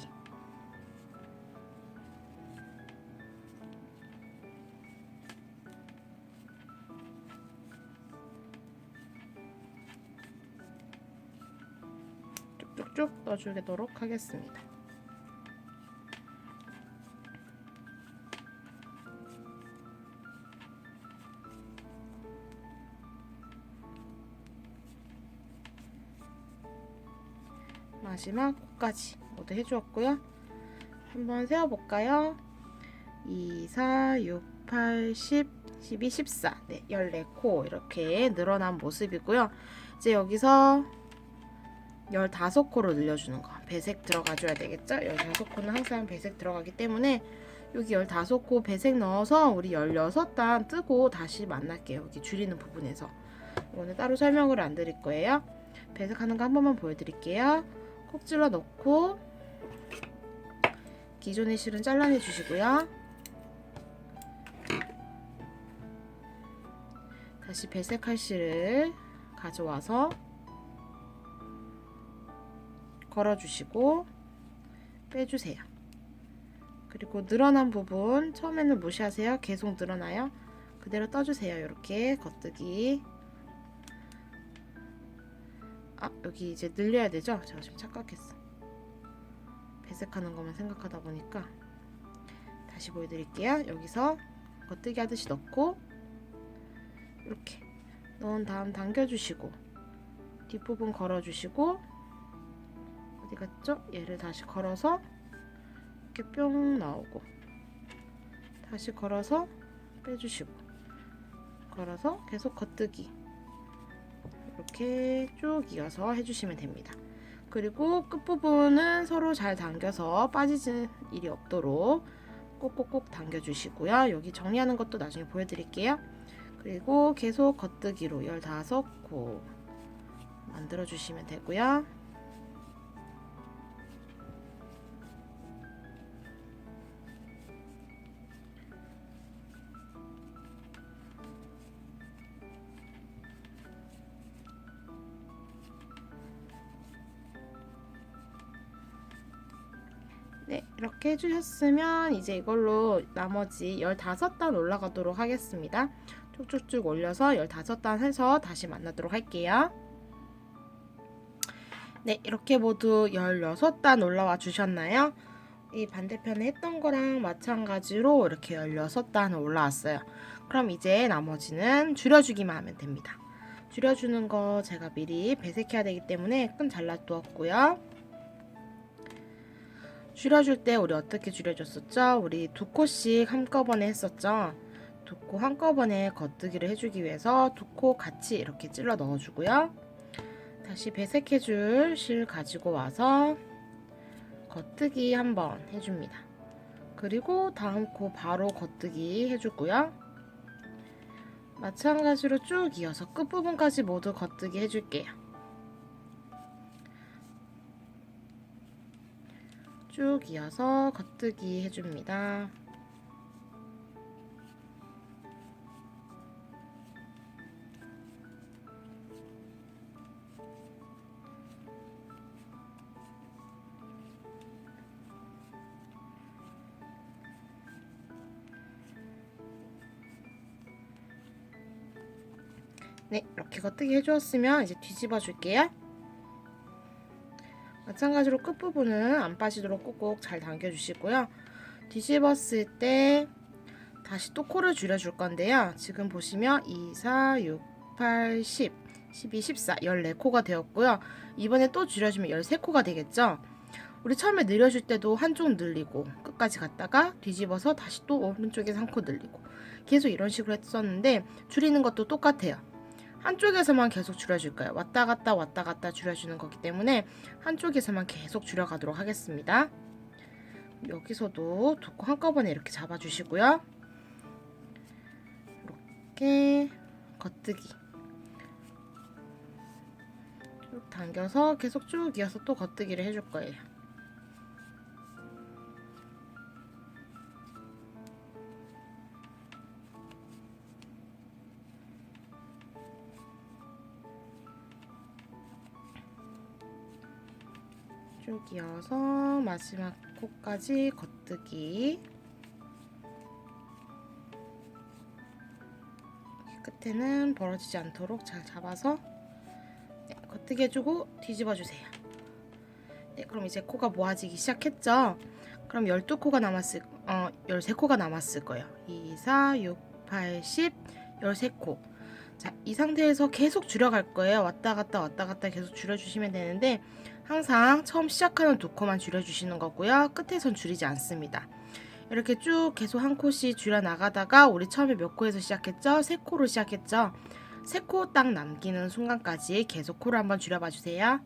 쭉쭉 떠주도록 하겠습니다. 마지막 코까지 모두 해주었고요. 한번 세어볼까요? 2, 4, 6, 8, 10, 12, 14 네, 14코 이렇게 늘어난 모습이고요. 이제 여기서 15코로 늘려주는 거, 배색 들어가줘야 되겠죠? 15코는 항상 배색 들어가기 때문에 여기 15코 배색 넣어서 우리 16단 뜨고 다시 만날게요. 여기 줄이는 부분에서. 이거는 따로 설명을 안 드릴 거예요. 배색하는 거 한 번만 보여드릴게요. 콕 찔러 넣고 기존의 실은 잘라내 주시고요. 다시 배색할 실을 가져와서 걸어주시고 빼주세요. 그리고 늘어난 부분 처음에는 무시하세요. 계속 늘어나요. 그대로 떠주세요. 이렇게 겉뜨기. 여기 이제 늘려야 되죠? 제가 지금 착각했어. 배색하는 것만 생각하다 보니까 다시 보여드릴게요. 여기서 겉뜨기 하듯이 넣고 이렇게 넣은 다음 당겨주시고 뒷부분 걸어주시고 어디 갔죠? 얘를 다시 걸어서 이렇게 뿅 나오고 다시 걸어서 빼주시고 걸어서 계속 겉뜨기 이렇게 쭉 이어서 해주시면 됩니다. 그리고 끝부분은 서로 잘 당겨서 빠지는 일이 없도록 꼭꼭꼭 당겨주시고요. 여기 정리하는 것도 나중에 보여드릴게요. 그리고 계속 겉뜨기로 15코 만들어주시면 되고요. 네, 이렇게 해주셨으면 이제 이걸로 나머지 15단 올라가도록 하겠습니다. 쭉쭉쭉 올려서 15단 해서 다시 만나도록 할게요. 네, 이렇게 모두 16단 올라와 주셨나요? 이 반대편에 했던 거랑 마찬가지로 이렇게 16단 올라왔어요. 그럼 이제 나머지는 줄여주기만 하면 됩니다. 줄여주는 거 제가 미리 배색해야 되기 때문에 끈 잘라두었고요. 줄여줄 때 우리 어떻게 줄여줬었죠? 우리 2코씩 한꺼번에 했었죠? 2코 한꺼번에 겉뜨기를 해주기 위해서 2코 같이 이렇게 찔러 넣어주고요. 다시 배색해줄 실 가지고 와서 겉뜨기 한번 해줍니다. 그리고 다음 코 바로 겉뜨기 해주고요. 마찬가지로 쭉 이어서 끝부분까지 모두 겉뜨기 해줄게요. 쭉 이어서 겉뜨기 해줍니다. 네, 이렇게 겉뜨기 해주었으면 이제 뒤집어 줄게요. 마찬가지로 끝부분은 안 빠지도록 꼭꼭 잘 당겨주시고요. 뒤집었을 때 다시 또 코를 줄여줄 건데요. 지금 보시면 2, 4, 6, 8, 10, 12, 14, 14코가 되었고요. 이번에 또 줄여주면 13코가 되겠죠. 우리 처음에 늘려줄 때도 한쪽 늘리고 끝까지 갔다가 뒤집어서 다시 또 오른쪽에서 한 코 늘리고 계속 이런 식으로 했었는데 줄이는 것도 똑같아요. 한쪽에서만 계속 줄여줄 거예요. 왔다 갔다 줄여주는 거기 때문에 한쪽에서만 계속 줄여가도록 하겠습니다. 여기서도 2코 한꺼번에 이렇게 잡아주시고요. 이렇게 겉뜨기 쭉 당겨서 계속 쭉 이어서 또 겉뜨기를 해줄 거예요. 쭉 이어서 마지막 코까지 겉뜨기. 끝에는 벌어지지 않도록 잘 잡아서 겉뜨기 해주고 뒤집어 주세요. 네, 그럼 이제 코가 모아지기 시작했죠? 그럼 12코가 남았을 13코가 남았을 거예요. 2, 4, 6, 8, 10, 13코. 자, 이 상태에서 계속 줄여갈 거예요. 왔다 갔다 계속 줄여주시면 되는데 항상 처음 시작하는 2코만 줄여주시는 거고요. 끝에선 줄이지 않습니다. 이렇게 쭉 계속 한 코씩 줄여 나가다가 우리 처음에 몇 코에서 시작했죠? 3코로 시작했죠? 3코 딱 남기는 순간까지 계속 코를 한번 줄여봐 주세요.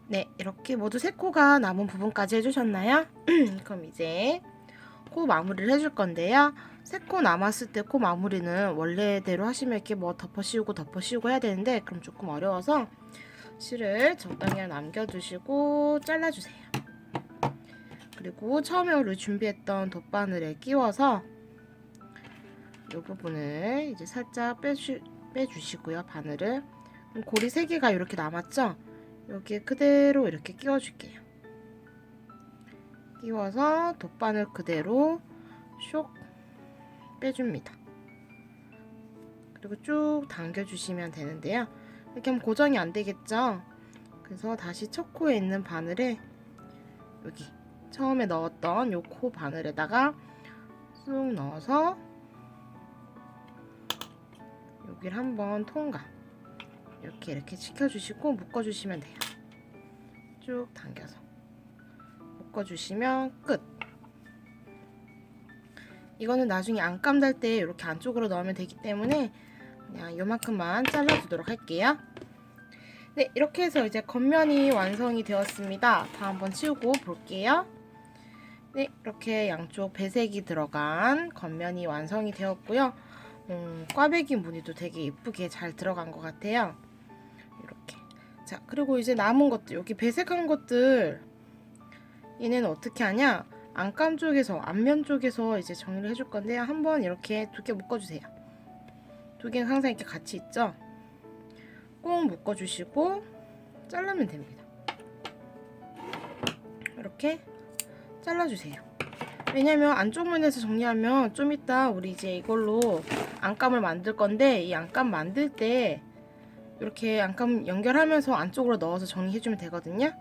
네, 이렇게 모두 3코가 남은 부분까지 해주셨나요? 그럼 이제 코 마무리를 해줄 건데요. 3코 남았을 때 코 마무리는 원래대로 하시면 이렇게 뭐 덮어 씌우고 해야 되는데 그럼 조금 어려워서 실을 적당히 남겨두시고 잘라주세요. 그리고 처음에 우리 준비했던 돗바늘에 끼워서 이 부분을 이제 살짝 빼주시고요. 바늘을. 그럼 고리 3개가 이렇게 남았죠? 여기에 그대로 이렇게 끼워줄게요. 끼워서 돗바늘 그대로 쇽 빼줍니다. 그리고 쭉 당겨주시면 되는데요. 이렇게 하면 고정이 안 되겠죠? 그래서 다시 첫 코에 있는 바늘에 여기 처음에 넣었던 요 코 바늘에다가 쑥 넣어서 여기를 한번 통과 이렇게 지켜주시고 묶어주시면 돼요. 쭉 당겨서 묶어주시면 끝. 이거는 나중에 안감 달 때 이렇게 안쪽으로 넣으면 되기 때문에 그냥 요만큼만 잘라주도록 할게요. 네, 이렇게 해서 이제 겉면이 완성이 되었습니다. 다 한번 치우고 볼게요. 네, 이렇게 양쪽 배색이 들어간 겉면이 완성이 되었고요. 꽈배기 무늬도 되게 예쁘게 잘 들어간 것 같아요. 이렇게. 자, 그리고 이제 남은 것들, 여기 배색한 것들, 얘네는 어떻게 하냐? 안감 쪽에서, 앞면 쪽에서 이제 정리를 해줄 건데요. 한번 이렇게 두 개 묶어주세요. 두 개는 항상 이렇게 같이 있죠? 꼭 묶어주시고 자르면 됩니다. 이렇게 잘라주세요. 왜냐면 안쪽 면에서 정리하면 좀 이따 우리 이제 이걸로 안감을 만들 건데 이 안감 만들 때 이렇게 안감 연결하면서 안쪽으로 넣어서 정리해주면 되거든요.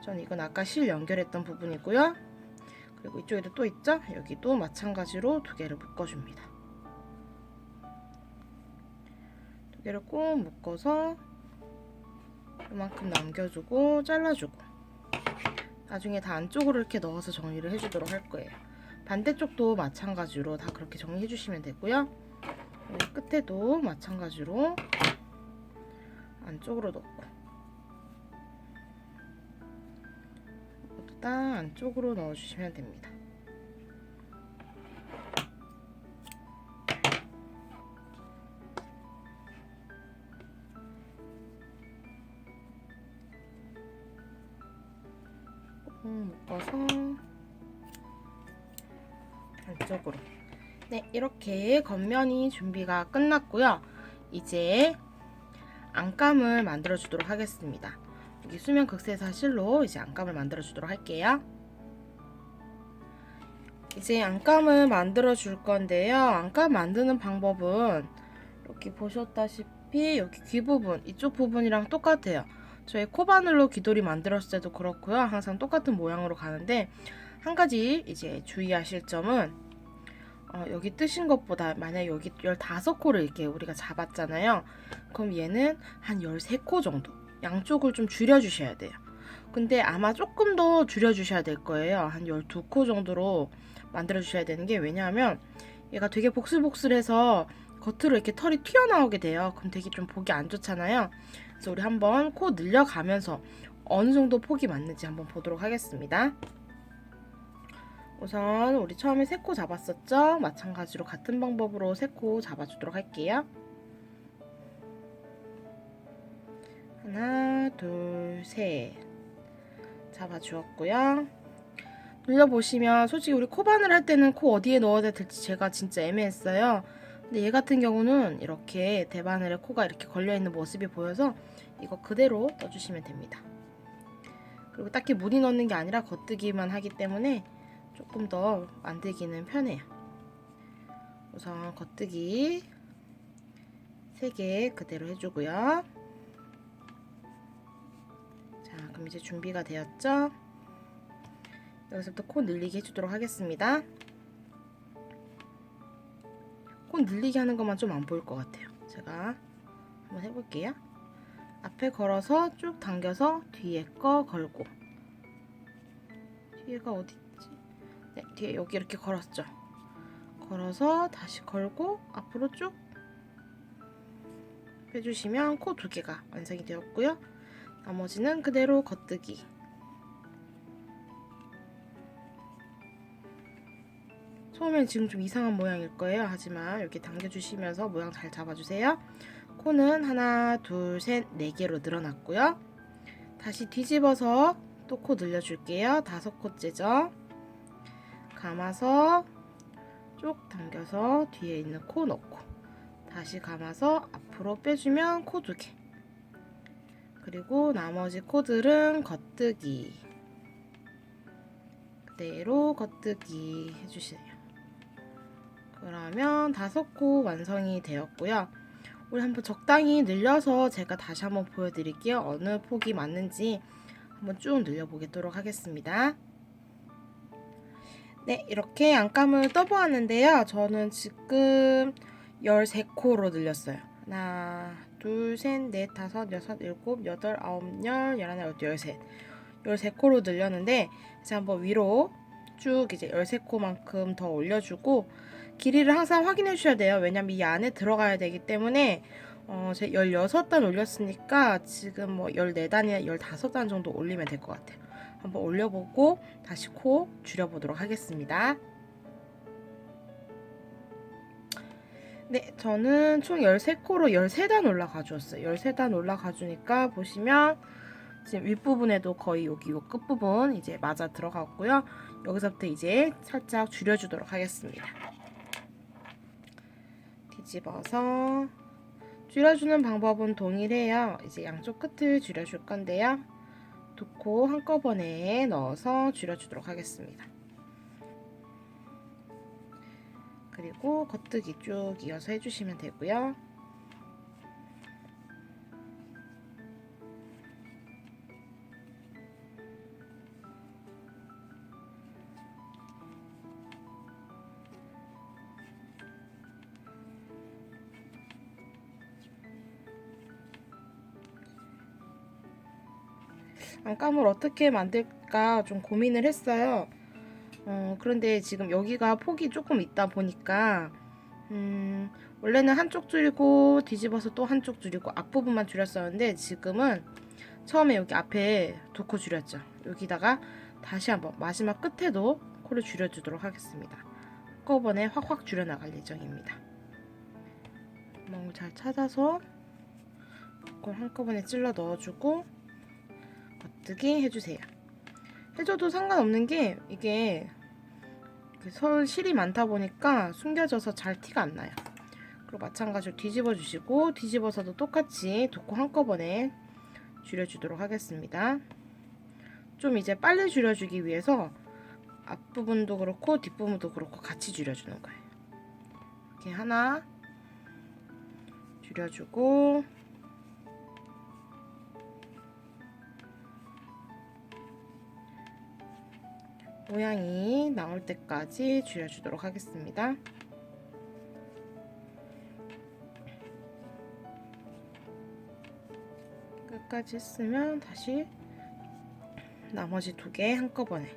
전 이건 아까 실 연결했던 부분이고요. 그리고 이쪽에도 또 있죠? 여기도 마찬가지로 두 개를 묶어줍니다. 두 개를 꼭 묶어서 이만큼 남겨주고 잘라주고 나중에 다 안쪽으로 이렇게 넣어서 정리를 해주도록 할 거예요. 반대쪽도 마찬가지로 다 그렇게 정리해 주시면 되고요. 끝에도 마찬가지로 안쪽으로 넣고 모두 다 안쪽으로 넣어 주시면 됩니다. 묶어서 안쪽으로. 네, 이렇게 겉면이 준비가 끝났고요. 이제 안감을 만들어 주도록 하겠습니다. 여기 수면 극세사 실로 이제 안감을 만들어 주도록 할게요. 이제 안감을 만들어 줄 건데요. 안감 만드는 방법은 이렇게 보셨다시피 여기 귀 부분, 이쪽 부분이랑 똑같아요. 저희 코바늘로 귀돌이 만들었을 때도 그렇고요. 항상 똑같은 모양으로 가는데 한 가지 이제 주의하실 점은 여기 뜨신 것보다 만약에 여기 15코를 이렇게 우리가 잡았잖아요. 그럼 얘는 한 13코 정도 양쪽을 좀 줄여주셔야 돼요. 근데 아마 조금 더 줄여주셔야 될 거예요. 한 12코 정도로 만들어주셔야 되는 게 왜냐하면 얘가 되게 복슬복슬해서 겉으로 이렇게 털이 튀어나오게 돼요. 그럼 되게 좀 보기 안 좋잖아요. 그래서 우리 한번 코 늘려가면서 어느 정도 폭이 맞는지 한번 보도록 하겠습니다. 우선 우리 처음에 3코 잡았었죠? 마찬가지로 같은 방법으로 3코 잡아주도록 할게요. 하나, 둘, 셋 잡아주었고요. 눌러보시면 솔직히 우리 코바늘 할 때는 코 어디에 넣어야 될지 제가 진짜 애매했어요. 근데 얘 같은 경우는 이렇게 대바늘에 코가 이렇게 걸려있는 모습이 보여서 이거 그대로 떠주시면 됩니다. 그리고 딱히 무늬 넣는 게 아니라 겉뜨기만 하기 때문에 조금 더 만들기는 편해요. 우선 겉뜨기 3개 그대로 해주고요. 자, 그럼 이제 준비가 되었죠? 여기서부터 코 늘리기 해주도록 하겠습니다. 코 늘리기 하는 것만 좀 안 보일 것 같아요. 제가 한번 해볼게요. 앞에 걸어서 쭉 당겨서 뒤에 거 걸고 뒤에가 어디 있지? 네, 뒤에 여기 이렇게 걸었죠. 걸어서 다시 걸고 앞으로 쭉 빼주시면 코 2개가 완성이 되었고요. 나머지는 그대로 겉뜨기. 처음엔 지금 좀 이상한 모양일 거예요. 하지만 이렇게 당겨주시면서 모양 잘 잡아주세요. 코는 하나, 둘, 셋, 4개로 늘어났고요. 다시 뒤집어서 또 코 늘려줄게요. 5코째죠. 감아서 쭉 당겨서 뒤에 있는 코 넣고 다시 감아서 앞으로 빼주면 코 2개. 그리고 나머지 코들은 겉뜨기. 그대로 겉뜨기 해주세요. 그러면 5코 완성이 되었고요. 우리 한번 적당히 늘려서 제가 다시 한번 보여드릴게요. 어느 폭이 맞는지 한번 쭉 늘려보도록 하겠습니다. 네, 이렇게 안감을 떠보았는데요. 저는 지금 13코로 늘렸어요. 하나, 둘, 셋, 넷, 다섯, 여섯, 일곱, 여덟, 아홉, 열, 열하나, 열둘, 열셋. 13코로 늘렸는데 이제 한번 위로 쭉 이제 13코만큼 더 올려주고 길이를 항상 확인해 주셔야 돼요. 왜냐면 이 안에 들어가야 되기 때문에 제가 16단 올렸으니까 지금 뭐 14단이나 15단 정도 올리면 될 것 같아요. 한번 올려보고 다시 코 줄여보도록 하겠습니다. 네, 저는 총 13코로 13단 올라가 주었어요. 13단 올라가 주니까 보시면 지금 윗부분에도 거의 여기 요 끝부분 이제 맞아 들어갔고요. 여기서부터 이제 살짝 줄여주도록 하겠습니다. 뒤집어서 줄여주는 방법은 동일해요. 이제 양쪽 끝을 줄여줄 건데요. 두 코 한꺼번에 넣어서 줄여주도록 하겠습니다. 그리고 겉뜨기 쭉 이어서 해주시면 되고요. 안감을 어떻게 만들까 좀 고민을 했어요. 그런데 지금 여기가 폭이 조금 있다 보니까 원래는 한쪽 줄이고 뒤집어서 또 한쪽 줄이고 앞부분만 줄였었는데 지금은 처음에 여기 앞에 두 코 줄였죠. 여기다가 다시 한번 마지막 끝에도 코를 줄여주도록 하겠습니다. 한꺼번에 확확 줄여나갈 예정입니다. 구멍을 잘 찾아서 그걸 한꺼번에 찔러 넣어주고 겉뜨기 해주세요. 해줘도 상관없는 게 이게 실이 많다 보니까 숨겨져서 잘 티가 안 나요. 그리고 마찬가지로 뒤집어 주시고 뒤집어서도 똑같이 두 코 한꺼번에 줄여주도록 하겠습니다. 좀 이제 빨리 줄여주기 위해서 앞부분도 그렇고 뒷부분도 그렇고 같이 줄여주는 거예요. 이렇게 하나 줄여주고 모양이 나올 때까지 줄여주도록 하겠습니다. 끝까지 했으면 다시 나머지 두 개 한꺼번에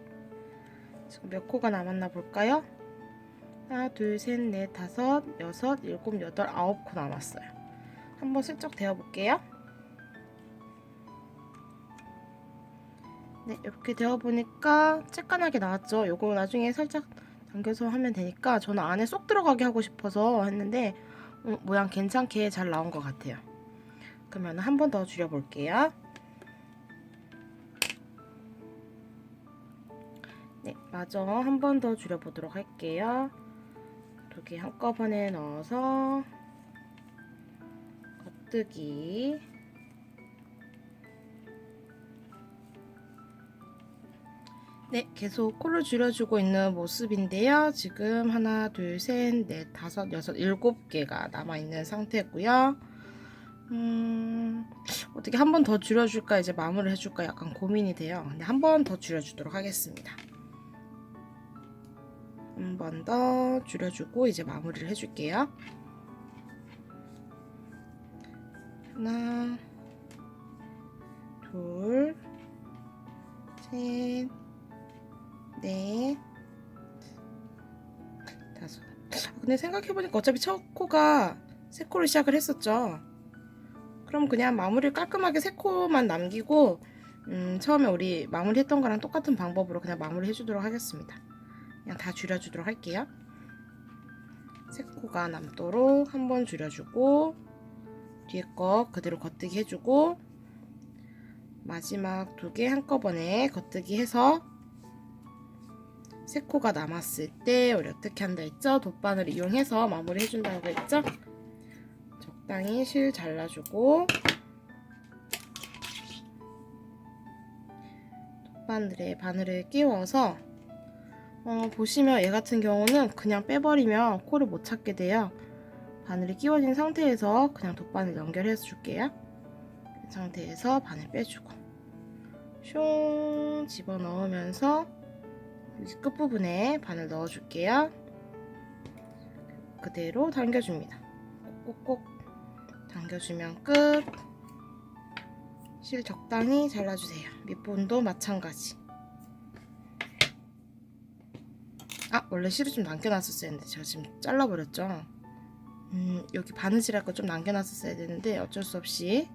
지금 몇 코가 남았나 볼까요? 하나, 둘, 셋, 넷, 다섯, 여섯, 일곱, 여덟, 9코 남았어요. 한번 슬쩍 데워 볼게요. 네, 이렇게 데워 보니까 쬐깐하게 나왔죠. 요거 나중에 살짝 당겨서 하면 되니까 저는 안에 쏙 들어가게 하고 싶어서 했는데 모양 괜찮게 잘 나온 것 같아요. 그러면 한 번 더 줄여 볼게요. 네, 마저 한 번 더 줄여 보도록 할게요. 두 개 한꺼번에 넣어서 겉뜨기 네, 계속 코를 줄여주고 있는 모습인데요. 지금 하나, 둘, 셋, 넷, 다섯, 여섯, 7개가 남아있는 상태고요. 어떻게 한 번 더 줄여줄까 이제 마무리를 해줄까 약간 고민이 돼요. 근데 한 번 더 줄여주도록 하겠습니다. 한 번 더 줄여주고 이제 마무리를 해줄게요. 하나, 둘, 셋, 넷, 다섯. 근데 생각해보니까 어차피 첫 코가 세 코를 시작을 했었죠. 그럼 그냥 마무리를 깔끔하게 세 코만 남기고 처음에 우리 마무리 했던 거랑 똑같은 방법으로 그냥 마무리 해주도록 하겠습니다. 그냥 다 줄여주도록 할게요. 세 코가 남도록 한번 줄여주고 뒤에 거 그대로 겉뜨기 해주고 마지막 두 개 한꺼번에 겉뜨기 해서 세 코가 남았을 때 우리 어떻게 한다 했죠? 돗바늘 이용해서 마무리 해준다고 했죠? 적당히 실 잘라주고 돗바늘에 바늘을 끼워서 보시면 얘 같은 경우는 그냥 빼버리면 코를 못 찾게 돼요. 바늘이 끼워진 상태에서 그냥 돗바늘 연결해 줄게요. 이 상태에서 바늘 빼주고 슝 집어넣으면서 여기 끝부분에 바늘 넣어줄게요. 그대로 당겨줍니다. 꼭꼭 당겨주면 끝. 실 적당히 잘라주세요. 밑부분도 마찬가지. 원래 실을 좀 남겨놨었어야 했는데 제가 지금 잘라버렸죠. 여기 바느질 할 거 좀 남겨놨었어야 되는데 어쩔 수 없이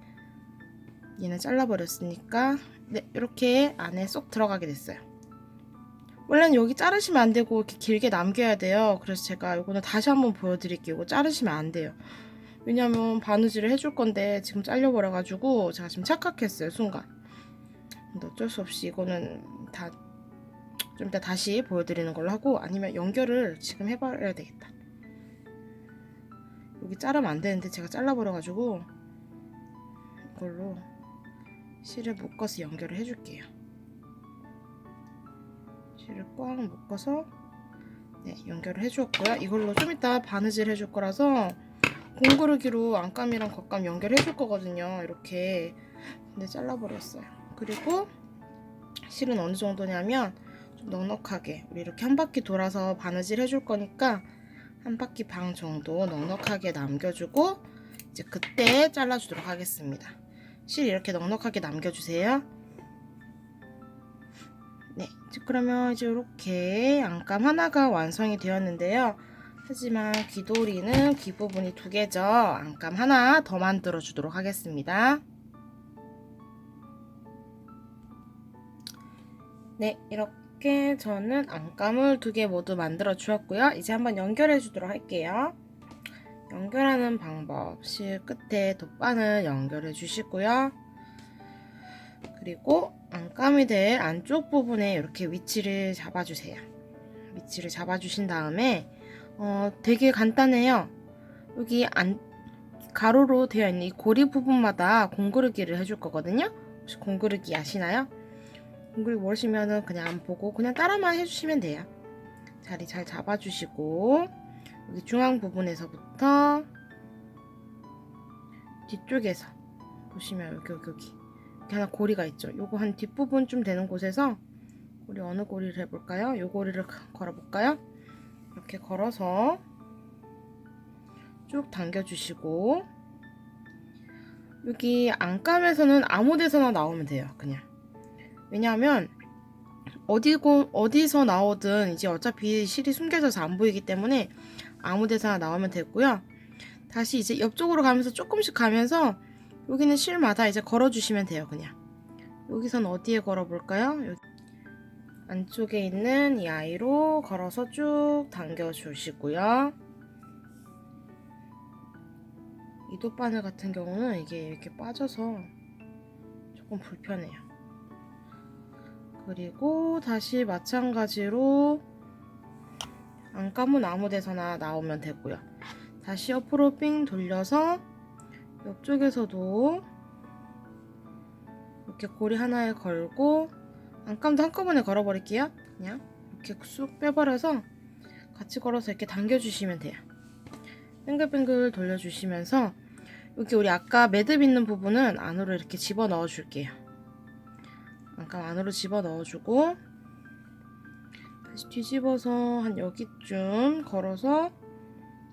얘는 잘라버렸으니까 네, 이렇게 안에 쏙 들어가게 됐어요. 원래는 여기 자르시면 안 되고 이렇게 길게 남겨야 돼요. 그래서 제가 이거는 다시 한번 보여드릴게요. 이거 자르시면 안 돼요. 왜냐면 바느질을 해줄 건데 지금 잘려버려가지고 제가 지금 착각했어요, 순간. 근데 어쩔 수 없이 이거는 다 좀 이따 다시 보여드리는 걸로 하고, 아니면 연결을 지금 해봐야 되겠다. 여기 자르면 안 되는데 제가 잘라버려가지고 이걸로 실을 묶어서 연결을 해줄게요. 실을 꽉 묶어서 네, 연결을 해주었고요. 이걸로 좀 이따 바느질 해줄 거라서 공구르기로 안감이랑 겉감 연결해 줄 거거든요. 이렇게. 근데 잘라버렸어요. 그리고 실은 어느 정도냐면 좀 넉넉하게, 우리 이렇게 한 바퀴 돌아서 바느질 해줄 거니까 한 바퀴 반 정도 넉넉하게 남겨주고 이제 그때 잘라주도록 하겠습니다. 실 이렇게 넉넉하게 남겨주세요. 네, 그러면 이제 이렇게 안감 하나가 완성이 되었는데요. 하지만 귀돌이는 귀 부분이 2개죠. 안감 하나 더 만들어 주도록 하겠습니다. 네, 이렇게 저는 안감을 2개 모두 만들어 주었고요. 이제 한번 연결해 주도록 할게요. 연결하는 방법, 실 끝에 돗바늘 연결해 주시고요. 그리고 안감이 될 안쪽 부분에 이렇게 위치를 잡아주세요. 위치를 잡아주신 다음에 되게 간단해요. 여기 가로로 되어 있는 이 고리 부분마다 공구르기를 해줄 거거든요. 혹시 공구르기 아시나요? 공구르기 모르시면은 그냥 보고 그냥 따라만 해주시면 돼요. 자리 잘 잡아주시고 여기 중앙 부분에서부터 뒤쪽에서 보시면 여기 이렇게 하나 고리가 있죠. 요거 한 뒷부분쯤 되는 곳에서 우리 어느 고리를 해볼까요? 요 고리를 걸어볼까요? 이렇게 걸어서 쭉 당겨주시고 여기 안감에서는 아무 데서나 나오면 돼요. 그냥. 왜냐하면 어디서 나오든 이제 어차피 실이 숨겨져서 안 보이기 때문에 아무 데서나 나오면 되고요. 다시 이제 옆쪽으로 가면서 조금씩 가면서 여기는 실마다 이제 걸어주시면 돼요. 그냥. 여기선 어디에 걸어볼까요? 여기 안쪽에 있는 이 아이로 걸어서 쭉 당겨주시고요. 이 돗바늘 같은 경우는 이게 이렇게 빠져서 조금 불편해요. 그리고 다시 마찬가지로 안감은 아무 데서나 나오면 되고요. 다시 옆으로 삥 돌려서 옆쪽에서도 이렇게 고리 하나에 걸고 안감도 한꺼번에 걸어버릴게요. 그냥 이렇게 쑥 빼버려서 같이 걸어서 이렇게 당겨주시면 돼요. 뱅글뱅글 돌려주시면서 여기 우리 아까 매듭 있는 부분은 안으로 이렇게 집어넣어 줄게요. 안감 안으로 집어넣어주고 다시 뒤집어서 한 여기쯤 걸어서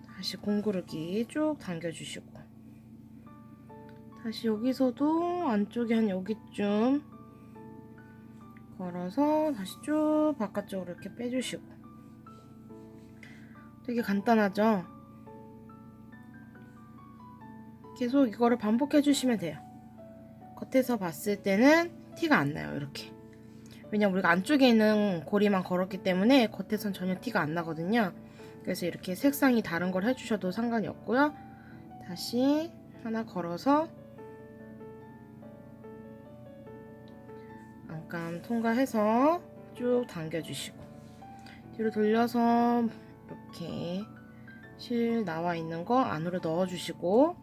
다시 공구르기 쭉 당겨주시고 다시 여기서도 안쪽에 한 여기쯤 걸어서 다시 쭉 바깥쪽으로 이렇게 빼주시고 되게 간단하죠? 계속 이거를 반복해 주시면 돼요. 겉에서 봤을 때는 티가 안 나요. 이렇게. 왜냐면 우리가 안쪽에 있는 고리만 걸었기 때문에 겉에선 전혀 티가 안 나거든요. 그래서 이렇게 색상이 다른 걸 해주셔도 상관이 없고요. 다시 하나 걸어서 안감 통과해서 쭉 당겨주시고 뒤로 돌려서 이렇게 실 나와 있는 거 안으로 넣어주시고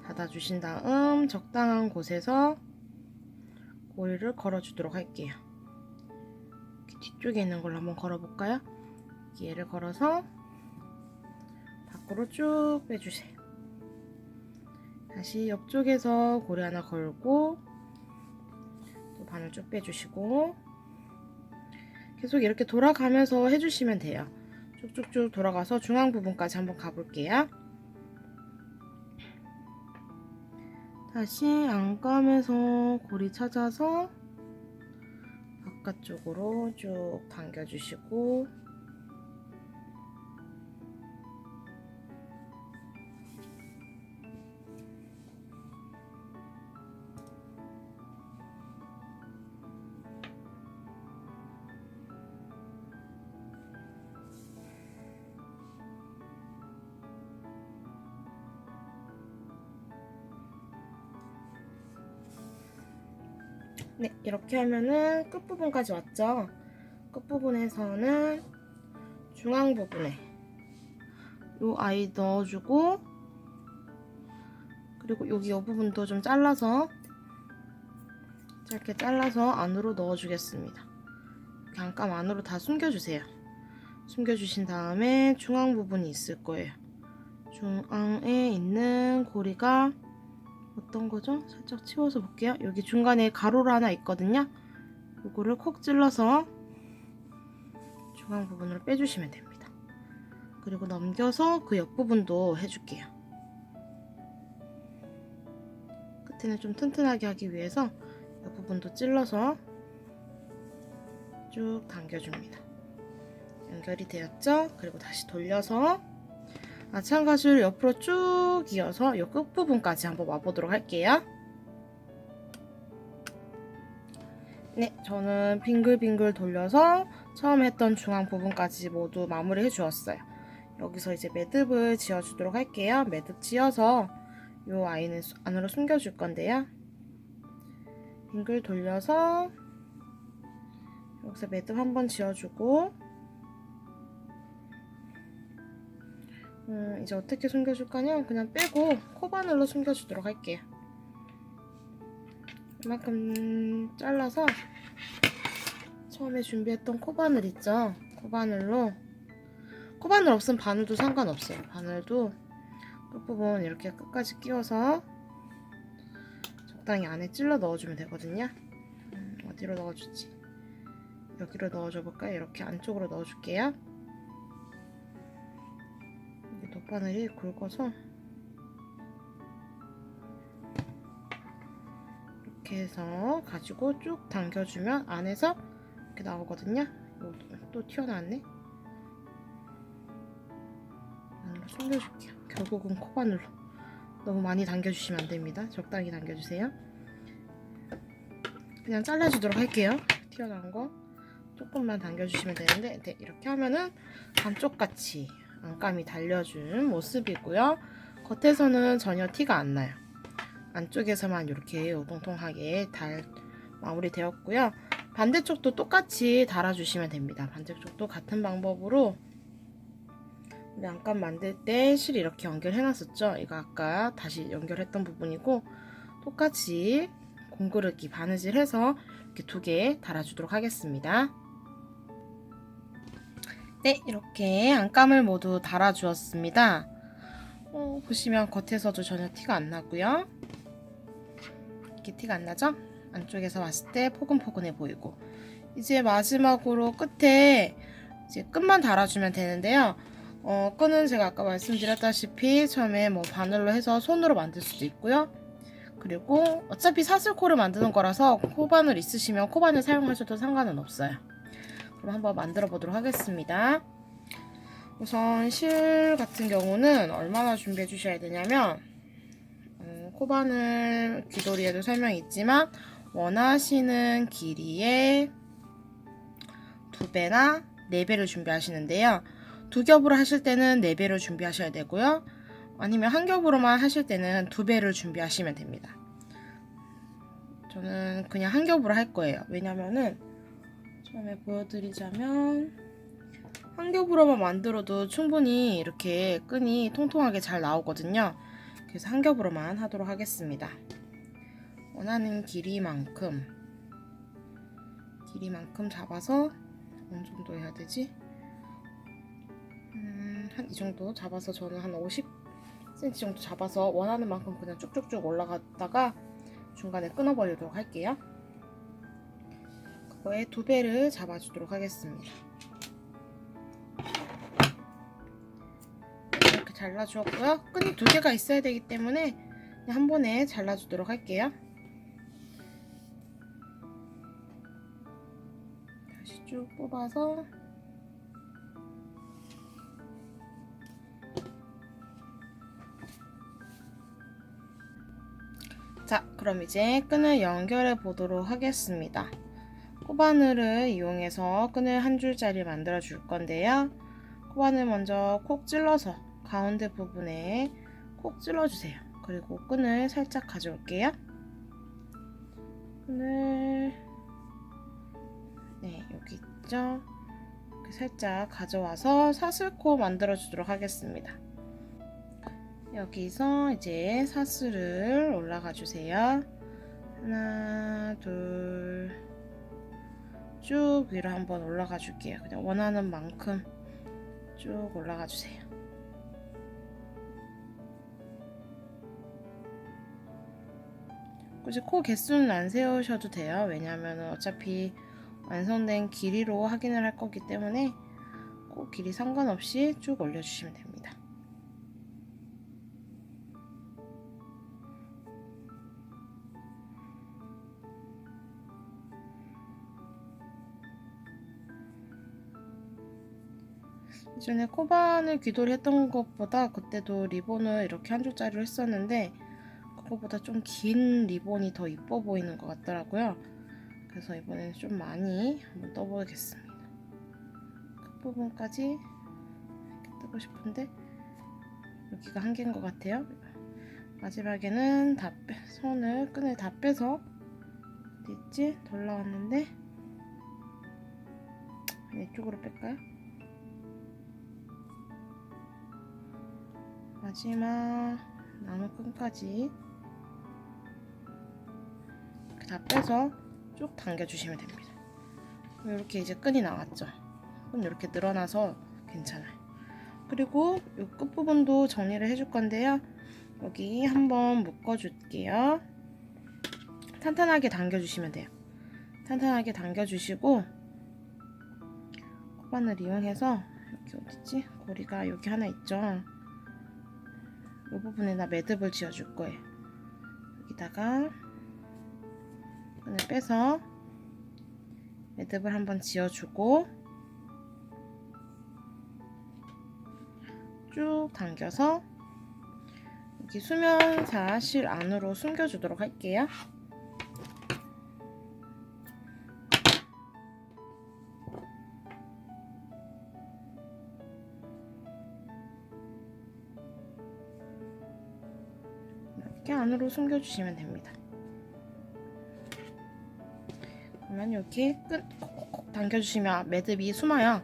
닫아주신 다음 적당한 곳에서 고리를 걸어주도록 할게요. 이렇게 뒤쪽에 있는 걸로 한번 걸어볼까요? 얘를 걸어서 밖으로 쭉 빼주세요. 다시 옆쪽에서 고리 하나 걸고 또 바늘 쭉 빼주시고 계속 이렇게 돌아가면서 해주시면 돼요. 쭉쭉쭉 돌아가서 중앙 부분까지 한번 가볼게요. 다시 안감에서 고리 찾아서 바깥쪽으로 쭉 당겨주시고 네, 이렇게 하면은 끝부분까지 왔죠. 끝부분에서는 중앙 부분에 요 아이 넣어주고 그리고 여기 이 부분도 좀 잘라서 짧게 잘라서 안으로 넣어주겠습니다. 이렇게 안감 안으로 다 숨겨주세요. 숨겨주신 다음에 중앙 부분이 있을 거예요. 중앙에 있는 고리가 어떤 거죠? 살짝 치워서 볼게요. 여기 중간에 가로로 하나 있거든요. 이거를 콕 찔러서 중앙 부분으로 빼주시면 됩니다. 그리고 넘겨서 그 옆부분도 해줄게요. 끝에는 좀 튼튼하게 하기 위해서 옆부분도 찔러서 쭉 당겨줍니다. 연결이 되었죠? 그리고 다시 돌려서 마찬가지로 옆으로 쭉 이어서 이 끝부분까지 한번 와보도록 할게요. 네, 저는 빙글빙글 돌려서 처음 했던 중앙 부분까지 모두 마무리 해주었어요. 여기서 이제 매듭을 지어주도록 할게요. 매듭 지어서 이 아이는 안으로 숨겨줄 건데요. 빙글 돌려서 여기서 매듭 한번 지어주고 이제 어떻게 숨겨줄 거냐? 그냥 빼고 코바늘로 숨겨주도록 할게요. 이만큼 잘라서 처음에 준비했던 코바늘 있죠? 코바늘로 코바늘 없으면 바늘도 상관없어요. 바늘도 끝부분 이렇게 끝까지 끼워서 적당히 안에 찔러 넣어주면 되거든요. 어디로 넣어주지? 여기로 넣어줘 볼까요? 이렇게 안쪽으로 넣어줄게요. 돗바늘이 굵어서 이렇게 해서 가지고 쭉 당겨주면 안에서 이렇게 나오거든요. 또 튀어나왔네. 안으로 숨겨줄게요. 결국은 코바늘로 너무 많이 당겨주시면 안됩니다. 적당히 당겨주세요. 그냥 잘라주도록 할게요. 튀어나온 거 조금만 당겨주시면 되는데 네, 이렇게 하면은 반쪽같이 안감이 달려준 모습이고요. 겉에서는 전혀 티가 안 나요. 안쪽에서만 이렇게 오동통하게 마무리 되었고요. 반대쪽도 똑같이 달아주시면 됩니다. 반대쪽도 같은 방법으로 우리 안감 만들 때 실 이렇게 연결해 놨었죠. 이거 아까 다시 연결했던 부분이고 똑같이 공그르기 바느질해서 이렇게 2개 달아주도록 하겠습니다. 네, 이렇게 안감을 모두 달아주었습니다. 보시면 겉에서도 전혀 티가 안 나고요. 이렇게 티가 안 나죠? 안쪽에서 봤을 때 포근포근해 보이고 이제 마지막으로 끝에 이제 끝만 달아주면 되는데요. 끈은 제가 아까 말씀드렸다시피 처음에 뭐 바늘로 해서 손으로 만들 수도 있고요. 그리고 어차피 사슬코를 만드는 거라서 코바늘 있으시면 코바늘 사용하셔도 상관은 없어요. 그럼 한번 만들어 보도록 하겠습니다. 우선 실 같은 경우는 얼마나 준비해 주셔야 되냐면 코바늘 귀돌이에도 설명이 있지만 원하시는 길이의 2배나 4배를 준비하시는데요. 2겹으로 하실 때는 4배를 준비하셔야 되고요. 아니면 한 겹으로만 하실 때는 2배를 준비하시면 됩니다. 저는 그냥 한 겹으로 할 거예요. 왜냐면은 처음에 보여드리자면 한 겹으로만 만들어도 충분히 이렇게 끈이 통통하게 잘 나오거든요. 그래서 한 겹으로만 하도록 하겠습니다. 원하는 길이만큼 잡아서 어느 정도 해야 되지? 한 이 정도 잡아서 저는 한 50cm 정도 잡아서 원하는 만큼 그냥 쭉쭉쭉 올라갔다가 중간에 끊어버리도록 할게요. 그거에 2배를 잡아주도록 하겠습니다. 이렇게 잘라주었고요. 끈이 2개가 있어야 되기 때문에 그냥 한 번에 잘라주도록 할게요. 다시 쭉 뽑아서 자, 그럼 이제 끈을 연결해 보도록 하겠습니다. 코바늘을 이용해서 끈을 한 줄짜리 만들어 줄 건데요. 코바늘 먼저 콕 찔러서 가운데 부분에 콕 찔러 주세요. 그리고 끈을 살짝 가져올게요. 끈을 여기 있죠? 이렇게 살짝 가져와서 사슬코 만들어 주도록 하겠습니다. 여기서 이제 사슬을 올라가 주세요. 하나, 둘, 쭉 위로 한번 올라가 줄게요. 그냥 원하는 만큼 쭉 올라가 주세요. 굳이 코 개수는 안 세우셔도 돼요. 왜냐하면 어차피 완성된 길이로 확인을 할 거기 때문에 코 길이 상관없이 쭉 올려주시면 됩니다. 이전에 코바늘 귀돌이 했던 것보다 그때도 리본을 이렇게 한 줄짜리로 했었는데 그거보다 좀 긴 리본이 더 이뻐 보이는 것 같더라고요. 그래서 이번에는 좀 많이 한번 떠보겠습니다. 끝부분까지 이렇게 뜨고 싶은데 여기가 한계인 것 같아요. 마지막에는 끈을 다 빼서 어디 있지? 덜 나왔는데 이쪽으로 뺄까요? 마지막 나무 끈까지 이렇게 다 빼서 쭉 당겨주시면 됩니다. 이렇게 이제 끈이 나왔죠. 끈 이렇게 늘어나서 괜찮아요. 그리고 이 끝부분도 정리를 해줄 건데요. 여기 한번 묶어줄게요. 탄탄하게 당겨주시면 돼요. 탄탄하게 당겨주시고 코바늘 이용해서 여기 어딨지? 고리가 여기 하나 있죠. 이 부분에다 매듭을 지어줄 거예요. 여기다가 끈을 빼서 매듭을 한번 지어주고 쭉 당겨서 여기 수면사 실 안으로 숨겨주도록 할게요. 이렇게 안으로 숨겨주시면 됩니다. 그러면 이렇게 끈 콕콕 당겨주시면 매듭이 숨어요.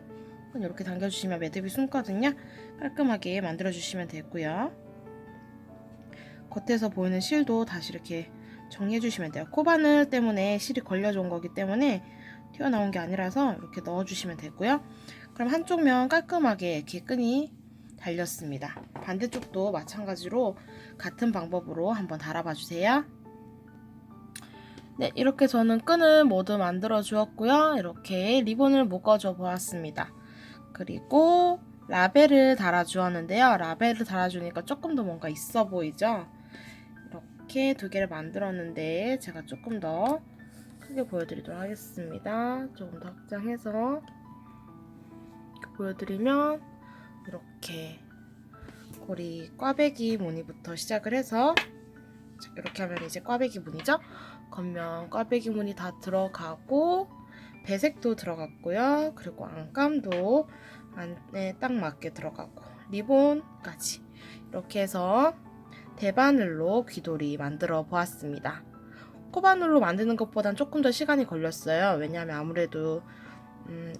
끈 이렇게 당겨주시면 매듭이 숨거든요. 깔끔하게 만들어주시면 되고요. 겉에서 보이는 실도 다시 이렇게 정리해주시면 돼요. 코바늘 때문에 실이 걸려져 온 거기 때문에 튀어나온 게 아니라서 이렇게 넣어주시면 되고요. 그럼 한쪽 면 깔끔하게 이렇게 끈이 달렸습니다. 반대쪽도 마찬가지로 같은 방법으로 한번 달아봐 주세요. 네, 이렇게 저는 끈을 모두 만들어 주었고요. 이렇게 리본을 묶어줘 보았습니다. 그리고 라벨을 달아 주었는데요. 라벨을 달아 주니까 조금 더 뭔가 있어 보이죠? 이렇게 2개를 만들었는데 제가 조금 더 크게 보여드리도록 하겠습니다. 조금 더 확장해서 이렇게 보여드리면 이렇게 고리 꽈배기 무늬부터 시작을 해서 이렇게 하면 이제 꽈배기 무늬죠. 겉면 꽈배기 무늬 다 들어가고 배색도 들어갔고요. 그리고 안감도 안에 딱 맞게 들어가고 리본까지 이렇게 해서 대바늘로 귀돌이 만들어 보았습니다. 코바늘로 만드는 것보단 조금 더 시간이 걸렸어요. 왜냐하면 아무래도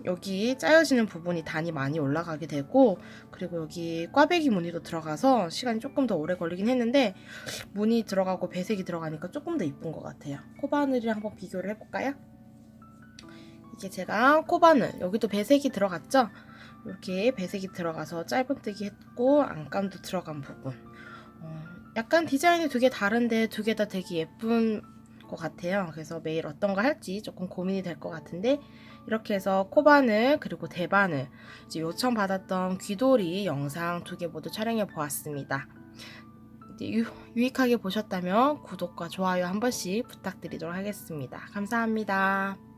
여기 짜여지는 부분이 단이 많이 올라가게 되고 그리고 여기 꽈배기 무늬도 들어가서 시간이 조금 더 오래 걸리긴 했는데 무늬 들어가고 배색이 들어가니까 조금 더 이쁜 것 같아요. 코바늘이랑 한번 비교를 해볼까요? 이게 제가 코바늘 여기도 배색이 들어갔죠? 이렇게 배색이 들어가서 짧은뜨기 했고 안감도 들어간 부분. 약간 디자인이 두 개 다른데 두 개 다 되게 예쁜 것 같아요. 그래서 매일 어떤 거 할지 조금 고민이 될 것 같은데 이렇게 해서 코바늘 그리고 대바늘 이제 요청받았던 귀돌이 영상 두 개 모두 촬영해 보았습니다. 유익하게 보셨다면 구독과 좋아요 한 번씩 부탁드리도록 하겠습니다. 감사합니다.